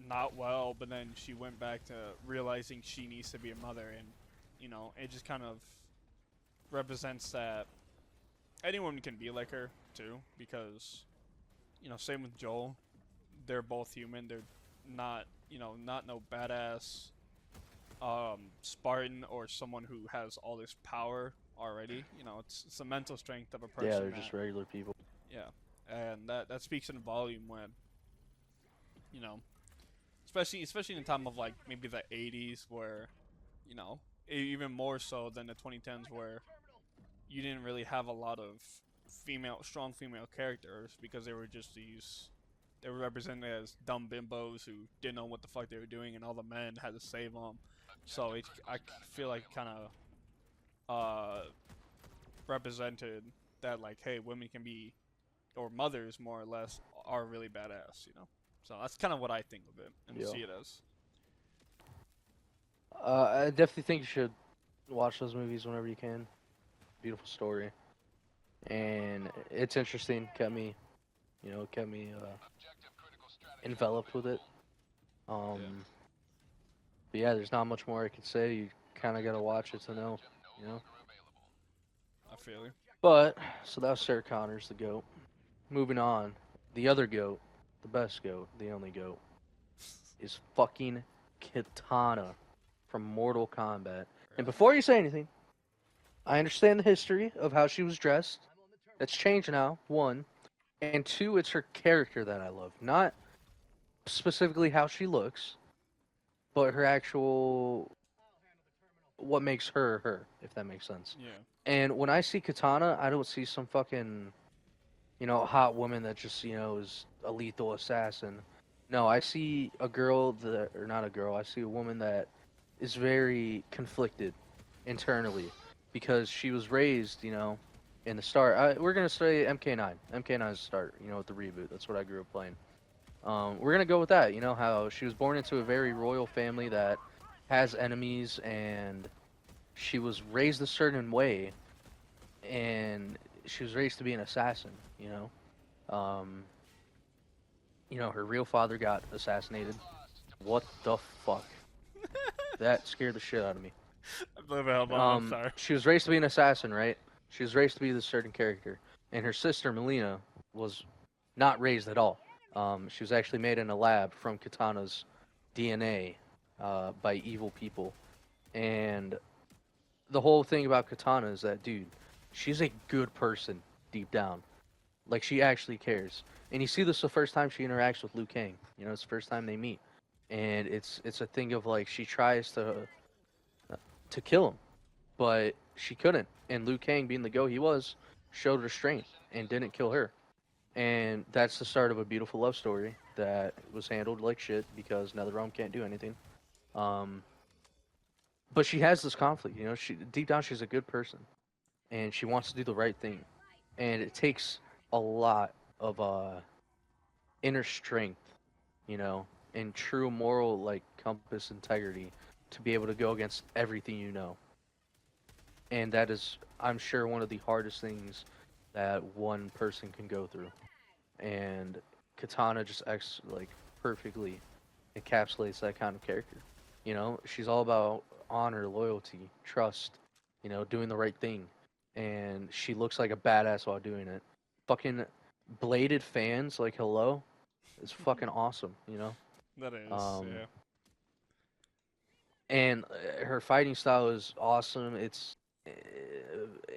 not well, but then she went back to realizing she needs to be a mother. And, it just kind of represents that anyone can be like her, too, because, same with Joel. They're both human. They're not, not no badass Spartan or someone who has all this power already. It's the mental strength of a person. Yeah, they're just regular people. Yeah, and that speaks in volume when, you know, especially in the time of like maybe the '80s where, even more so than the 2010s where you didn't really have a lot of strong female characters because they were just they were represented as dumb bimbos who didn't know what the fuck they were doing, and all the men had to save them. So I feel like kind of represented that, like, hey, women can be, or mothers more or less, are really badass. So that's kind of what I think of it and Yeah. see it as. I definitely think you should watch those movies whenever you can. Beautiful story, and it's interesting. Kept me enveloped with it. Um, but yeah, there's not much more I can say. You kind of gotta watch it to know, you know. I feel you. But so that was Sarah Connors, the goat. Moving on, the other goat, the best goat, the only goat, is fucking Kitana from Mortal Kombat. And before you say anything, I understand the history of how she was dressed. That's changed now, one. And two, it's her character that I love. Not specifically how she looks, but her actual. What makes her her, if that makes sense. Yeah. And when I see Katana, I don't see some fucking, hot woman that just, is a lethal assassin. No, I see a girl that, or not a girl, I see a woman that is very conflicted internally because she was raised, in the start. We're going to say MK9. MK9 is the start, with the reboot. That's what I grew up playing. We're going to go with that, how she was born into a very royal family that has enemies, and she was raised a certain way, and she was raised to be an assassin, Um, her real father got assassinated. What the fuck? That scared the shit out of me. I'm sorry. She was raised to be an assassin, right? She was raised to be this certain character. And her sister, Melina, was not raised at all. She was actually made in a lab from Katana's DNA by evil people. And the whole thing about Katana is that, dude, she's a good person deep down. Like, she actually cares. And you see this the first time she interacts with Liu Kang. It's the first time they meet. And it's a thing of, like, she tries to kill him, but she couldn't. And Liu Kang, being the go he was, showed restraint and didn't kill her. And that's the start of a beautiful love story that was handled like shit because NetherRealm can't do anything. Um, but she has this conflict, you know. She deep down she's a good person, and she wants to do the right thing, and it takes a lot of inner strength, you know, and true moral like compass integrity to be able to go against everything you know. And that is, I'm sure, one of the hardest things that one person can go through. And Katana just like perfectly encapsulates that kind of character. You know, she's all about honor, loyalty, trust, you know, doing the right thing. And she looks like a badass while doing it. Fucking bladed fans, like, hello? It's fucking awesome, you know? That is, Um, yeah. and her fighting style is awesome. It's uh,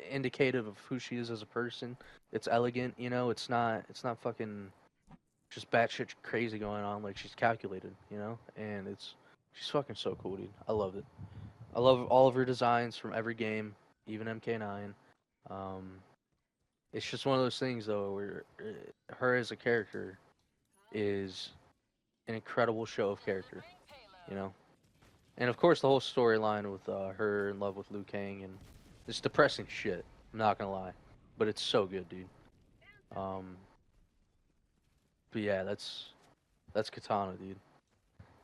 indicative of who she is as a person. It's elegant, you know. It's not fucking just batshit crazy going on. Like she's calculated, you know. And she's fucking so cool, dude. I love it. I love all of her designs from every game, even MK9. Um, it's just one of those things though, where her as a character is an incredible show of character, you know. And of course, the whole storyline with her in love with Liu Kang and it's depressing shit. I'm not gonna lie, but it's so good, dude. Um, but yeah, that's Katana, dude.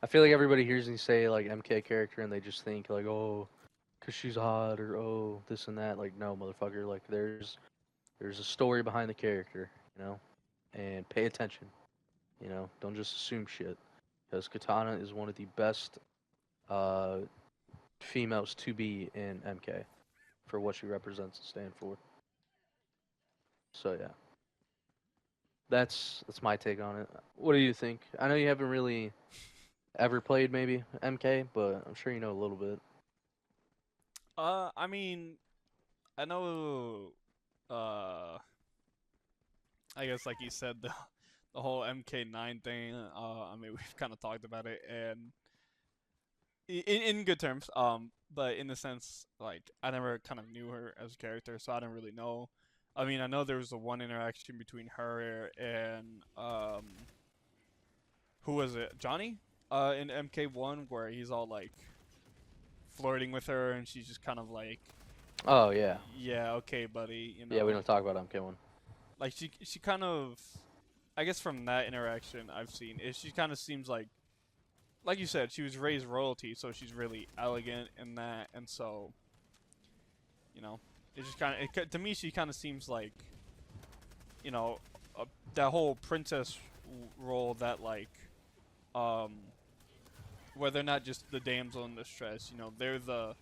I feel like everybody hears me say like MK character and they just think like, oh, cause she's hot or oh this and that. Like no, motherfucker. Like there's a story behind the character, you know, and pay attention. You know, don't just assume shit. Because Katana is one of the best uh, females to be in MK for what she represents and stand for. So yeah, that's my take on it. What do you think? I know you haven't really ever played maybe MK, but I'm sure you know a little bit. I mean, I know, uh, I guess like you said, the whole MK9 thing. I mean, we've kind of talked about it, and in good terms. But in the sense, like I never kind of knew her as a character, so I don't really know. I mean, I know there was the one interaction between her and who was it, Johnny? In MK1, where he's all like flirting with her, and she's just kind of like, Oh yeah, yeah, okay, buddy, you yeah. We know, don't talk about MK1. like she kind of, I guess from that interaction I've seen, she kind of seems like you said, she was raised royalty, so she's really elegant in that, and so, you know, it just kind of, to me, she kind of seems like, you know, that whole princess role that like, um, where they're not just the damsel in distress, you know, they're the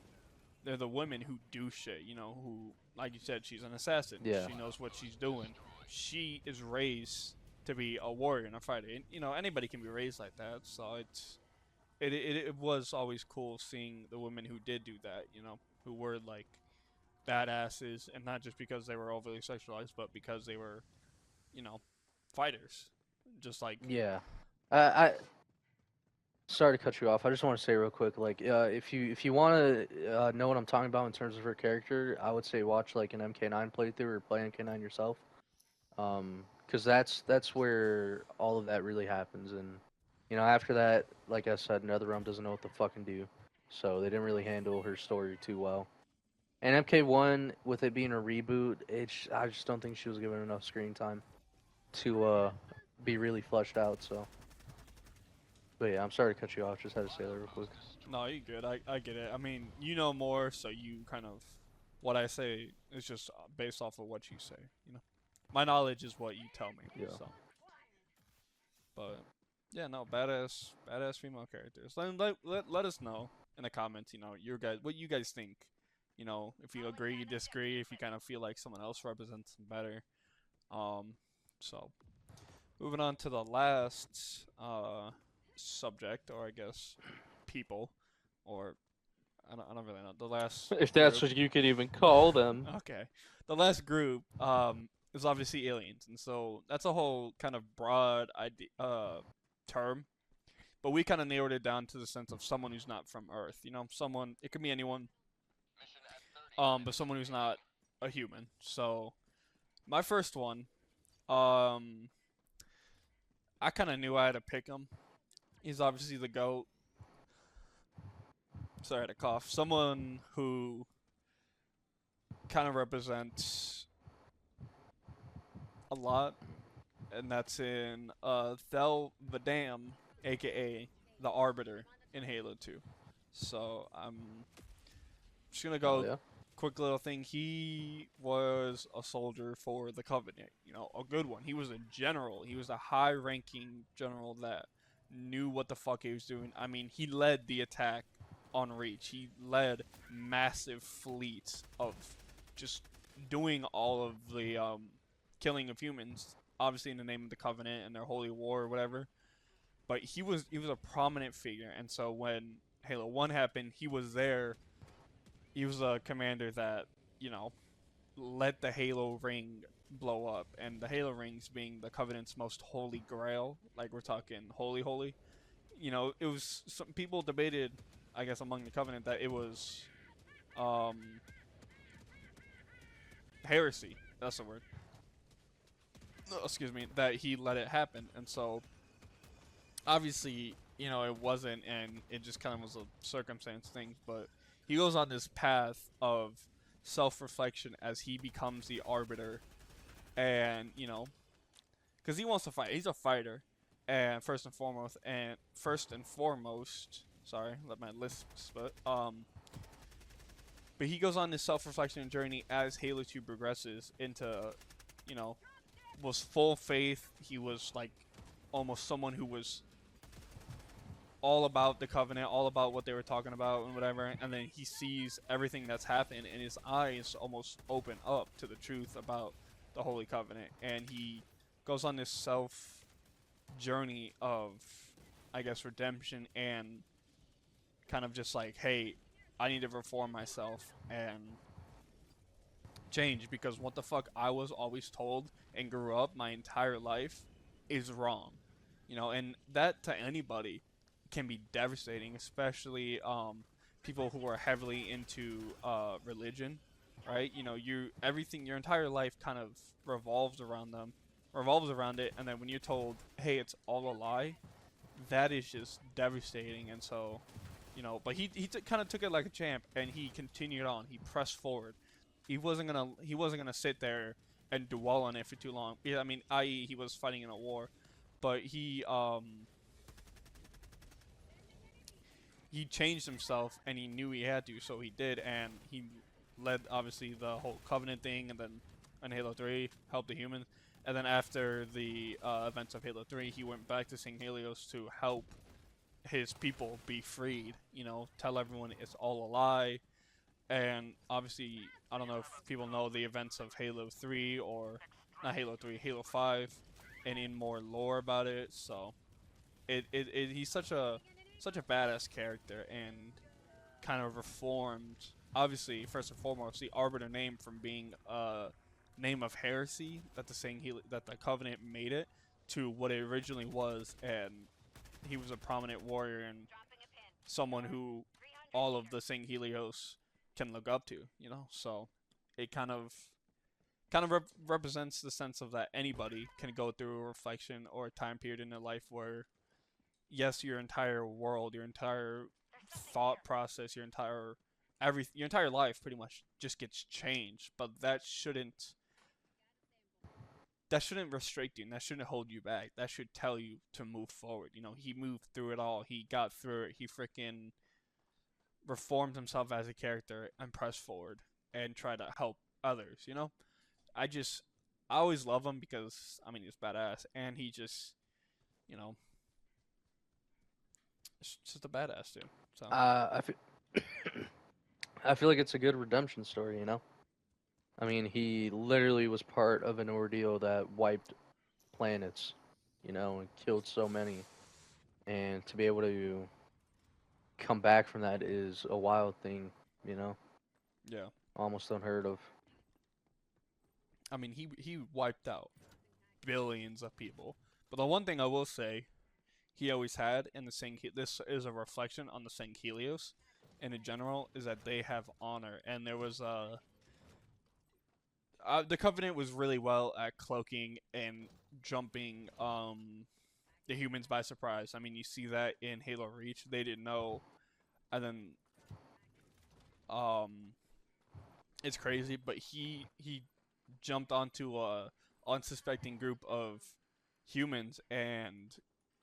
women who do shit, you know, who, like you said, she's an assassin. Yeah. She knows what she's doing. She is raised to be a warrior and a fighter. And, you know, anybody can be raised like that. So it was always cool seeing the women who did do that, you know, who were like badasses, and not just because they were overly sexualized, but because they were, you know, fighters. Just like, Yeah. I sorry to cut you off. I just want to say real quick, like, if you want to know what I'm talking about in terms of her character, I would say watch like an MK9 playthrough or play MK9 yourself. Because that's where all of that really happens, and you know after that, like I said, NetherRealm doesn't know what to fucking do, so they didn't really handle her story too well. And MK1, with it being a reboot, I just don't think she was given enough screen time to be really fleshed out. So, but yeah, I'm sorry to cut you off. Just had to say that real quick. no, you good. I get it. I mean, you know more, so you kind of, what I say is just based off of what you say, you know. My knowledge is what you tell me. Yeah. So, but yeah, no, badass female characters. Let us know in the comments. You know, your guys, what you guys think. You know, if you agree, you disagree, if you kind of feel like someone else represents them better. Um, so moving on to the last subject, or I guess people, or I don't really know the last If that's group. what you could even call them. Okay, the last group is obviously aliens, and so that's a whole kind of broad idea term, but we kind of narrowed it down to the sense of someone who's not from Earth. You know, someone, it could be anyone, but someone who's not a human. So My first one, um, I kind of knew I had to pick him. He's obviously the GOAT. Sorry, I had a cough. Someone who kind of represents a lot, and that's in Thel Vadam, aka the Arbiter in Halo 2. So I'm just gonna Oh go yeah. quick little thing. He was a soldier for the Covenant, a good one. He was a general. He was a high-ranking general that knew what the fuck he was doing. I mean, he led the attack on Reach. He led massive fleets of just doing all of the killing of humans, obviously in the name of the Covenant and their holy war or whatever. But he was a prominent figure, and so when Halo 1 happened, he was there. He was a commander that, you know, let the Halo ring blow up, and the Halo rings being the Covenant's most holy grail, like we're talking holy holy. It was some people debated, I guess, among the Covenant that it was um heresy. That's the word. No, excuse me, that he let it happen, and so obviously, it wasn't, and it just kind of was a circumstance thing. But he goes on this path of self-reflection as he becomes the arbiter, and because he wants to fight. He's a fighter, and first and foremost, sorry, let my lisp split. But he goes on this self-reflection journey as Halo 2 progresses into, you know, was full faith. He was like almost someone who was all about the Covenant, all about what they were talking about and whatever. And then he sees everything that's happened, and his eyes almost open up to the truth about the Holy Covenant. And he goes on this self journey of, I guess, redemption and kind of just like, hey, I need to reform myself and change because what the fuck I was always told and grew up my entire life is wrong. And that to anybody can be devastating, especially people who are heavily into religion, right? Your entire life kind of revolves around it, and then when you're told, hey, it's all a lie, that is just devastating. And so, but he kind of took it like a champ, and he continued on. He pressed forward. He wasn't gonna sit there and dwell on it for too long. Yeah, I mean, i.e., he was fighting in a war, but he changed himself and he knew he had to, so he did, and he led obviously the whole Covenant thing, and then in Halo 3 helped the humans, and then after the events of Halo 3, he went back to St. Helios to help his people be freed. Tell everyone it's all a lie, and obviously I don't know if people know the events of Halo 3 or not Halo 3, Halo 5, and in more lore about it. So he's such a badass character and kind of reformed. Obviously, first and foremost, the Arbiter name from being a name of heresy that that the Covenant made it to what it originally was, and he was a prominent warrior and someone who all of the Saint Helios can look up to. So it represents the sense of that anybody can go through a reflection or a time period in their life where yes, your entire world, your entire thought process, your entire life pretty much just gets changed. But that shouldn't restrict you, and that shouldn't hold you back. That should tell you to move forward. He moved through it all. He got through it. He freaking reformed himself as a character and pressed forward and tried to help others. I just I always love him because I mean he's badass, and he just you know it's just a badass dude. So I feel, I feel like it's a good redemption story, you know? I mean, he literally was part of an ordeal that wiped planets, and killed so many. And to be able to come back from that is a wild thing, you know? yeah, Almost unheard of. I mean he wiped out billions of people. But the one thing I will say he always had in this is a reflection on the Saint Helios, and in general is that they have honor. And there was the Covenant was really well at cloaking and jumping the humans by surprise. I mean, you see that in Halo Reach. They didn't know, and then um, it's crazy. But he jumped onto a unsuspecting group of humans, and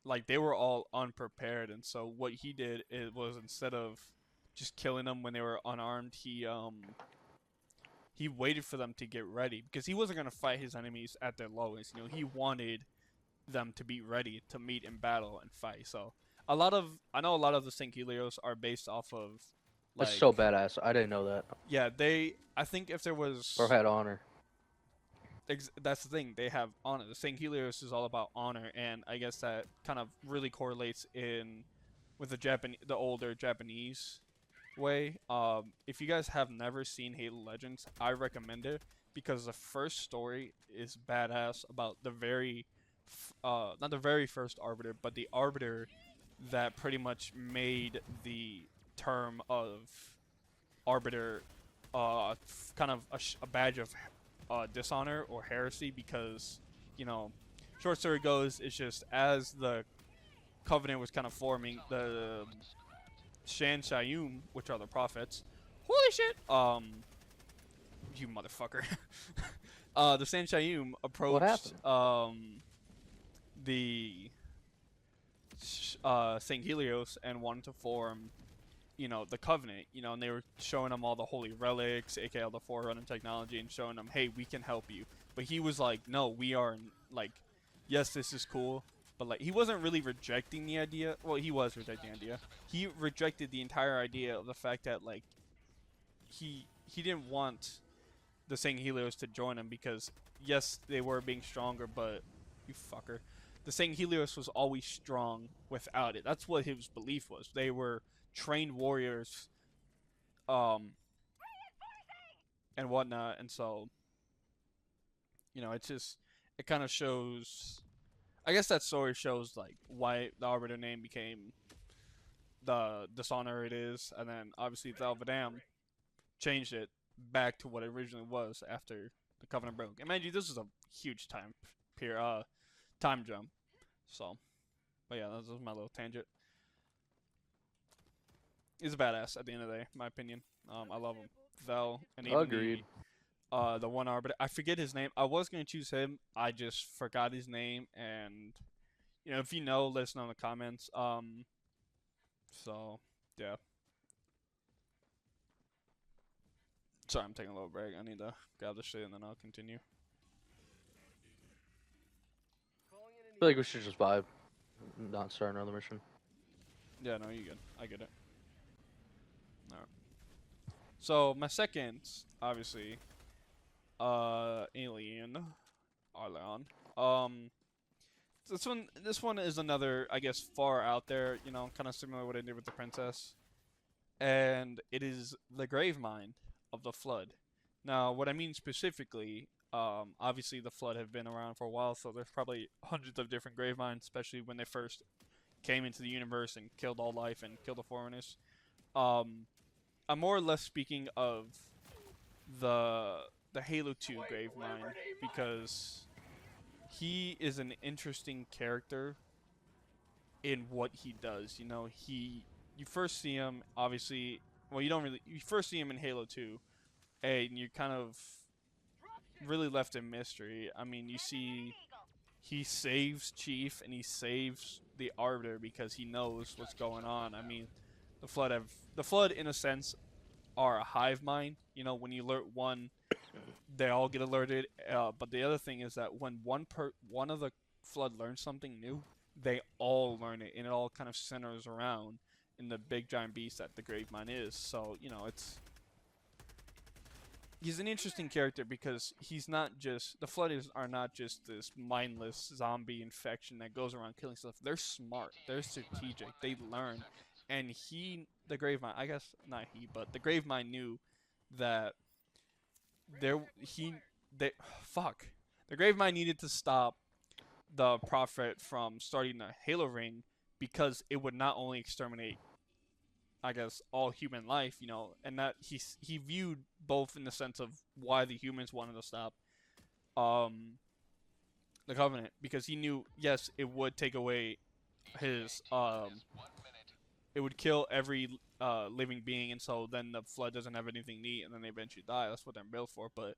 like they were all unprepared. And so what he did it was, instead of just killing them when they were unarmed, he waited for them to get ready because he wasn't gonna fight his enemies at their lowest. You know, he wanted them to be ready to meet in battle and fight. So I know a lot of the St. Helios are based off of That's like so badass. I didn't know that. yeah, I think if there was Bro had honor. that's the thing, they have honor. The St. Helios is all about honor, and I guess that kind of really correlates in with the older Japanese way. If you guys have never seen Halo Legends, I recommend it because the first story is badass about the not the very first Arbiter, but the Arbiter that pretty much made the term of Arbiter kind of a badge of dishonor or heresy because, you know, short story goes, it's just as the Covenant was kind of forming, the Shan Shayum, which are the prophets. Holy shit! You motherfucker. The Shan Shayum approached the St. Helios and wanted to form, you know, the Covenant, you know, and they were showing them all the holy relics, aka all the Forerunner technology, and showing them, hey, we can help you. But he was like, no, we are, like, yes, this is cool, but like, he wasn't really rejecting the idea. Well, he was rejecting the idea. He rejected the entire idea of the fact that, like, he didn't want the St. Helios to join him because, yes, they were being stronger, but you fucker. The St. Helios was always strong without it. That's what his belief was. They were trained warriors, and whatnot, and so, you know, it kind of shows. I guess that story shows like why the Arbiter name became the dishonor it is, and then obviously Thal Vadam changed it back to what it originally was after the Covenant broke. And mind you, this is a huge time jump. So, but yeah, that was my little tangent. He's a badass at the end of the day, in my opinion. I love him. Vel, and even Agreed. the one Arbiter. I forget his name. I was gonna choose him. I just forgot his name, and you know, if you know, let us know in the comments. So yeah. Sorry, I'm taking a little break. I need to grab this shit and then I'll continue. I feel like we should just vibe, not start another mission. Yeah, no, you good. I get it. Alright. So my second, obviously, alien, Arleon. This one is another, I guess, far out there. You know, kind of similar to what I did with the princess, and it is the Gravemind of the Flood. Now, what I mean specifically, obviously the Flood have been around for a while, so there's probably hundreds of different Graveminds, especially when they first came into the universe and killed all life and killed the Forerunners. I'm more or less speaking of the Halo 2 Gravemind because he is an interesting character in what he does. You know, you first see him obviously. Well, you first see him in Halo 2, and you're kind of really left in mystery. I mean, you see he saves Chief and he saves the Arbiter because he knows what's going on. I mean, the Flood in a sense are a hive mind. You know, when you alert one, they all get alerted. But the other thing is that when one of the Flood learns something new, they all learn it, and it all kind of centers around in the big giant beast that the Gravemind is. So, you know, he's an interesting character because he's not just, the Flood are not just this mindless zombie infection that goes around killing stuff. They're smart, they're strategic, they learn, and the Gravemind, I guess not he, but the Gravemind knew that the Gravemind needed to stop the Prophet from starting the Halo ring because it would not only exterminate I guess, all human life, you know, and that he viewed both in the sense of why the humans wanted to stop um the Covenant, because he knew, yes, it would take away his it would kill every living being, and so then the flood doesn't have anything to eat, and then they eventually die. That's what they're built for. But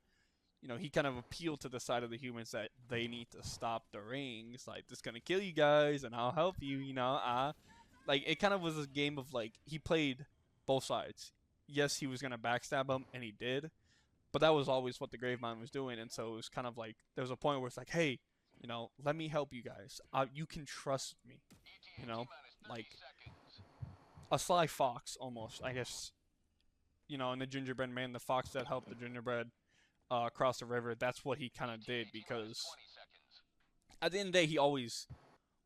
you know, he kind of appealed to the side of the humans that they need to stop the rings. Like, this gonna kill you guys, and I'll help you. You know, like it kind of was a game of like he played both sides. Yes, he was gonna backstab him, and he did. But that was always what the Gravemind was doing, and so it was kind of like there was a point where it's like, hey, you know, let me help you guys. You can trust me. You know, like a sly fox almost, I guess. You know, in the Gingerbread Man, the fox that helped the gingerbread across the river. That's what he kind of did, because at the end of the day, he always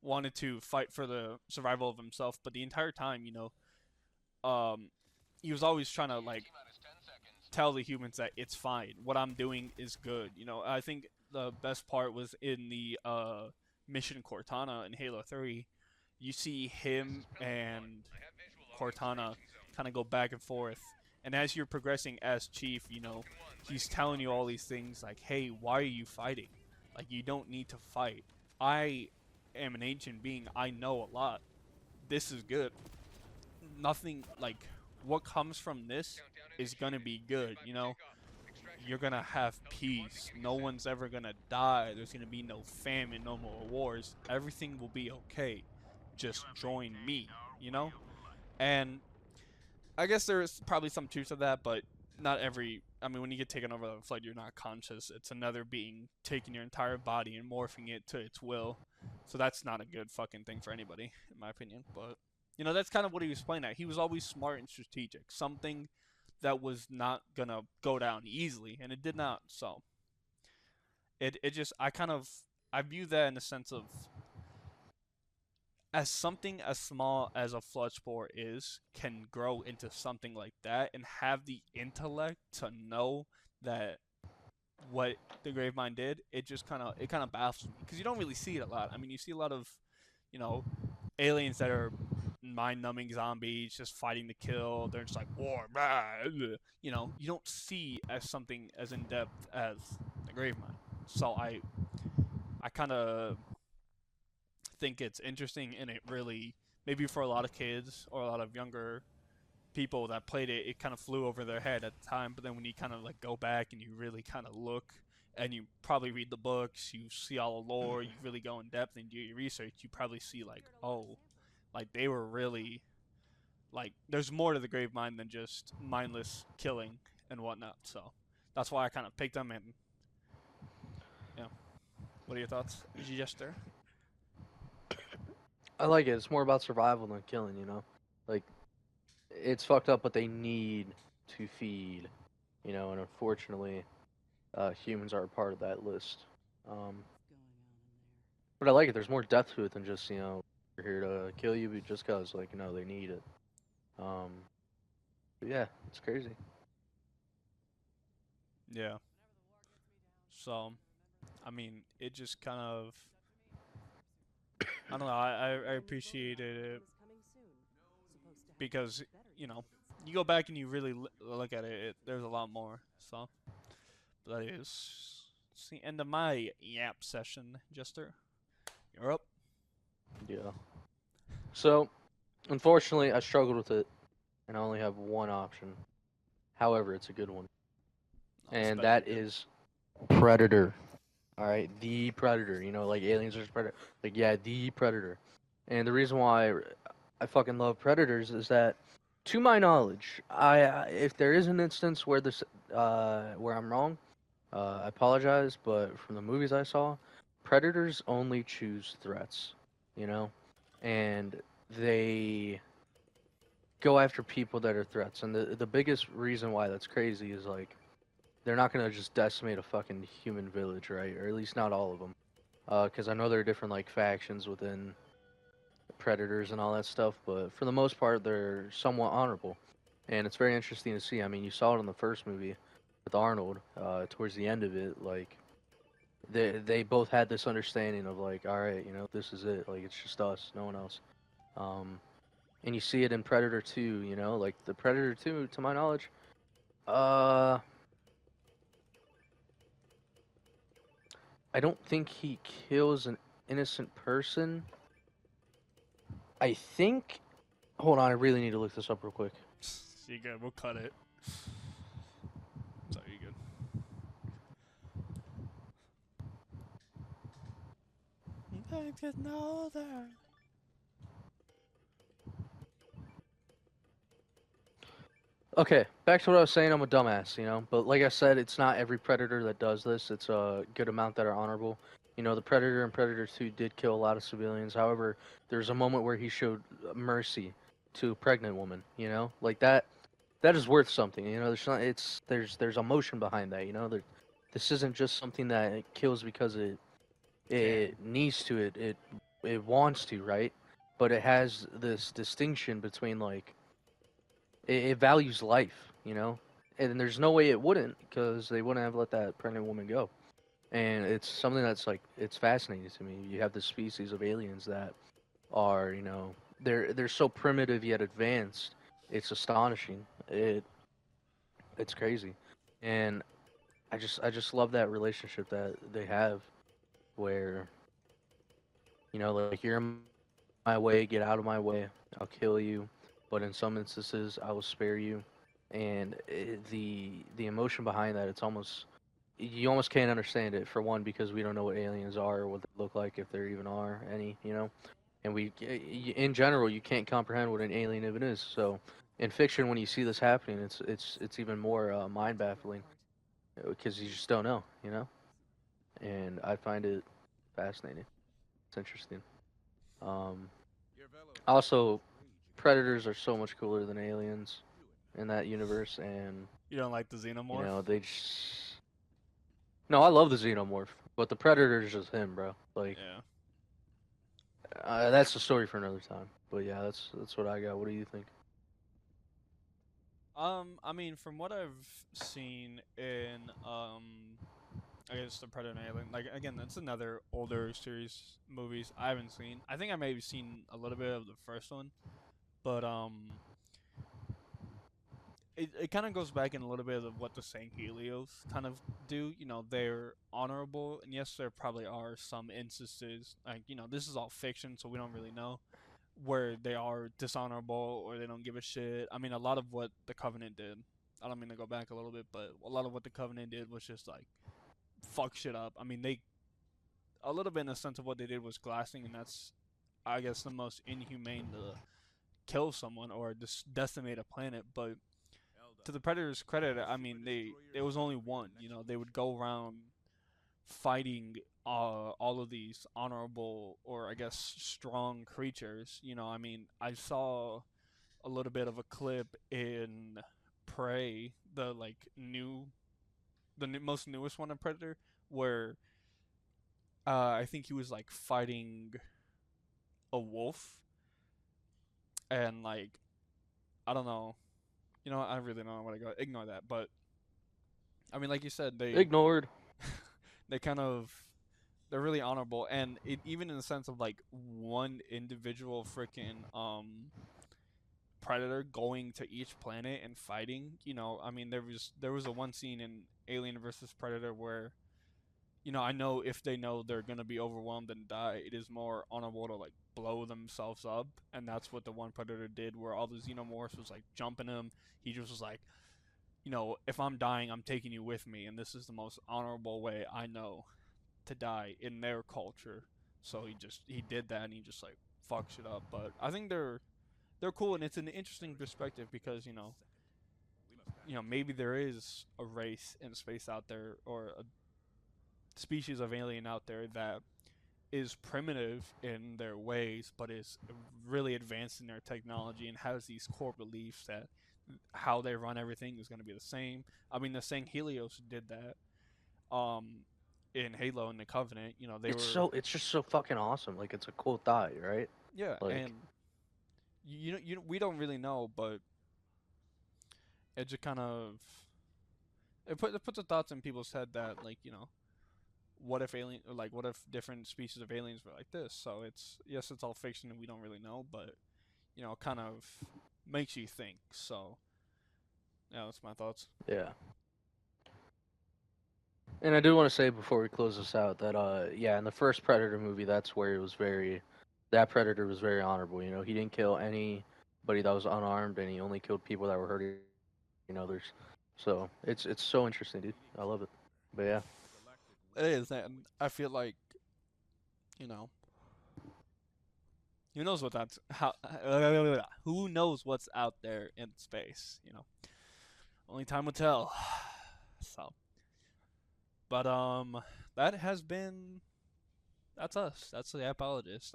wanted to fight for the survival of himself. But the entire time, you know, he was always trying to like tell the humans that it's fine. What I'm doing is good. You know, I think the best part was in the Mission Cortana in Halo 3. You see him and Cortana kind of go back and forth. And as you're progressing as Chief, you know, he's telling you all these things like, hey, why are you fighting? Like, you don't need to fight. I am an ancient being. I know a lot. This is good. Nothing, like, what comes from this is gonna be good, you know? You're gonna have peace. No one's ever gonna die. There's gonna be no famine, no more wars. Everything will be okay. Just join me, you know? And I guess there's probably some truth to that, but not every. I mean, when you get taken over the flood, you're not conscious. It's another being taking your entire body and morphing it to its will. So that's not a good fucking thing for anybody, in my opinion. But you know, that's kind of what he was playing at. He was always smart and strategic. Something that was not gonna go down easily, and it did not. So it just I view that in the sense of as something as small as a flood spore is can grow into something like that and have the intellect to know that what the Gravemind did, it kind of baffles me, because you don't really see it a lot. I mean, you see a lot of, you know, aliens that are mind-numbing zombies just fighting to kill. They're just like war, blah, blah. You know, you don't see as something as in depth as the Gravemind. So I kind of think it's interesting, and it really, maybe for a lot of kids or a lot of younger people that played it, it kind of flew over their head at the time. But then when you kind of like go back and you really kind of look, and you probably read the books, you see all the lore, you really go in depth and do your research, you probably see like, oh, like they were really like there's more to the Gravemind than just mindless killing and whatnot. So that's why I kind of picked them. And yeah, what are your thoughts, Jester? I like it. It's more about survival than killing, you know? Like, it's fucked up, but they need to feed, you know, and unfortunately, humans are a part of that list. Um, but I like it. There's more depth to it than just, you know, we're here to kill you just because, like, you know, they need it. Um, but yeah, it's crazy. Yeah. So, I mean, it just kind of, I don't know. I appreciated it because, you know, you go back and you really look at it, there's a lot more. So, but that is it's the end of my yap session, Jester. You're up. Yeah. So, unfortunately, I struggled with it, and I only have one option. However, it's a good one, Oh, it's and better than that good. is Predator. All right, the Predator. You know, like Aliens vs Predator. Like, yeah, the Predator. And the reason why I fucking love Predators is that, to my knowledge, if there is an instance where where I'm wrong, I apologize. But from the movies I saw, Predators only choose threats. You know, and they go after people that are threats. And the biggest reason why that's crazy is like they're not gonna just decimate a fucking human village, right? Or at least not all of them. Because I know there are different like factions within predators and all that stuff, but for the most part, they're somewhat honorable, and it's very interesting to see. I mean, you saw it in the first movie with Arnold. Towards the end of it, like they both had this understanding of like, all right, you know, this is it. Like it's just us, no one else. Um, and you see it in Predator 2. You know, like the Predator 2, to my knowledge, uh, I don't think he kills an innocent person. I think. Hold on, I really need to look this up real quick. You good? We'll cut it. Sorry, you good? It's getting older. Okay, back to what I was saying. I'm a dumbass, you know. But like I said, it's not every Predator that does this. It's a good amount that are honorable. You know, the Predator in Predator 2 did kill a lot of civilians. However, there's a moment where he showed mercy to a pregnant woman. You know, like that. That is worth something. You know, there's not. There's emotion behind that. You know, this isn't just something that it kills because it needs to. It wants to, right? But it has this distinction between like it values life, you know, and there's no way it wouldn't because they wouldn't have let that pregnant woman go. And it's something that's like it's fascinating to me. You have this species of aliens that are, you know, they're so primitive yet advanced. It's astonishing. It's crazy, and I just love that relationship that they have, where you know, like you're in my way, get out of my way, I'll kill you. But in some instances, I will spare you. And the emotion behind that, it's almost you almost can't understand it for one because we don't know what aliens are or what they look like if there even are any, you know. And in general, you can't comprehend what an alien even is. So in fiction, when you see this happening, it's even more mind baffling because you just don't know, you know. And I find it fascinating. It's interesting. Um, Also, predators are so much cooler than aliens in that universe, and You don't like the you xenomorph? know they just. No, I love the xenomorph, but the predator is just him, bro. Like Yeah. that's a story for another time. But yeah, that's what I got. What do you think? I mean, from what I've seen in, I guess the Predator and Alien, like again, that's another older series movies I haven't seen. I think I maybe seen a little bit of the first one, but it kind of goes back in a little bit of what the Saint Helios kind of do. You know, they're honorable, and yes, there probably are some instances, like, you know, this is all fiction, so we don't really know, where they are dishonorable or they don't give a shit. I mean, a lot of what the Covenant did, I don't mean to go back a little bit, but a lot of what the Covenant did was just like fuck shit up. I mean, they, a little bit in the sense of what they did was glassing, and that's, I guess, the most inhumane to kill someone or just decimate a planet. But to the Predators' credit, I mean, there was only one. You know, they would go around fighting all of these honorable or I guess strong creatures. You know, I mean, I saw a little bit of a clip in Prey, the like most newest one of Predator, where I think he was like fighting a wolf, and like, I don't know, you know, I really don't know what I got. Ignore that, but I mean, like you said, Ignored. they kind of, they're really honorable, and even in the sense of like one individual freaking predator going to each planet and fighting. You know, I mean, there was a one scene in Alien versus Predator where, you know, I know if they know they're gonna be overwhelmed and die, it is more honorable to like blow themselves up, and that's what the one predator did. Where all the xenomorphs was like jumping him, he just was like, you know, if I'm dying, I'm taking you with me, and this is the most honorable way I know to die in their culture. So he did that, and he just like fucks it up. But I think they're cool, and it's an interesting perspective because, you know, maybe there is a race in space out there or a species of alien out there that is primitive in their ways, but is really advanced in their technology and has these core beliefs that how they run everything is going to be the same. I mean, the Sang Helios did that in Halo and the Covenant. You know, they were, It's just so fucking awesome. Like it's a cool thought, right? yeah, Like and we don't really know, but it just kind of it puts the thoughts in people's head that, like, you know, what if different species of aliens were like this? So it's, yes, it's all fiction and we don't really know, but kind of makes you think. So, yeah, that's my thoughts. Yeah. And I do want to say before we close this out that yeah, in the first Predator movie, that's where it was that Predator was very honorable. You know, he didn't kill anybody that was unarmed, and he only killed people that were hurting others. So it's so interesting, dude. I love it. But yeah, It is, and I feel like, you know, who knows what that's how who knows what's out there in space, Only time will tell. So, but that has been that's us. That's the apologist.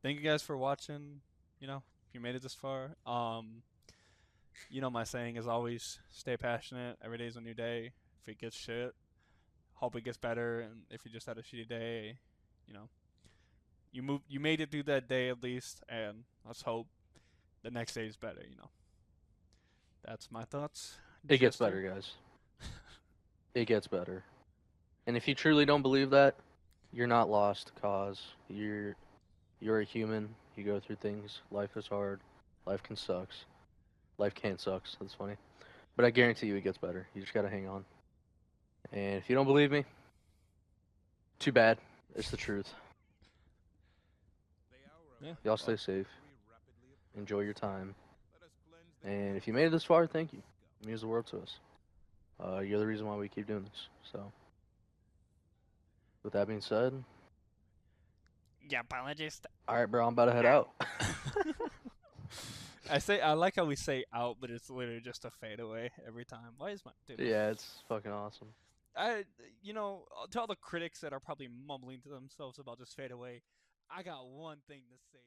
Thank you guys for watching. If you made it this far. My saying is always stay passionate. Every day's a new day. If it gets shit, hope it gets better. And if you just had a shitty day, you know, you made it through that day at least, and let's hope the next day is better. That's my thoughts. it gets Jester. better, guys. It gets better. And if you truly don't believe that, you're not lost, cause you're a human. You go through things. Life is hard. Life can sucks. Life can sucks. That's funny. But I guarantee you it gets better. You just gotta hang on. And if you don't believe me, too bad. It's the truth. Yeah. Y'all stay safe. Enjoy your time. And if you made it this far, thank you. It means the world to us. You're the reason why we keep doing this. So, with that being said, Yeah, apologist. all right, bro, I'm about to head out. I like how we say out, but it's literally just a fadeaway every time. Why is my dude? Yeah, it's fucking awesome. To all the critics that are probably mumbling to themselves about this fadeaway, I got one thing to say.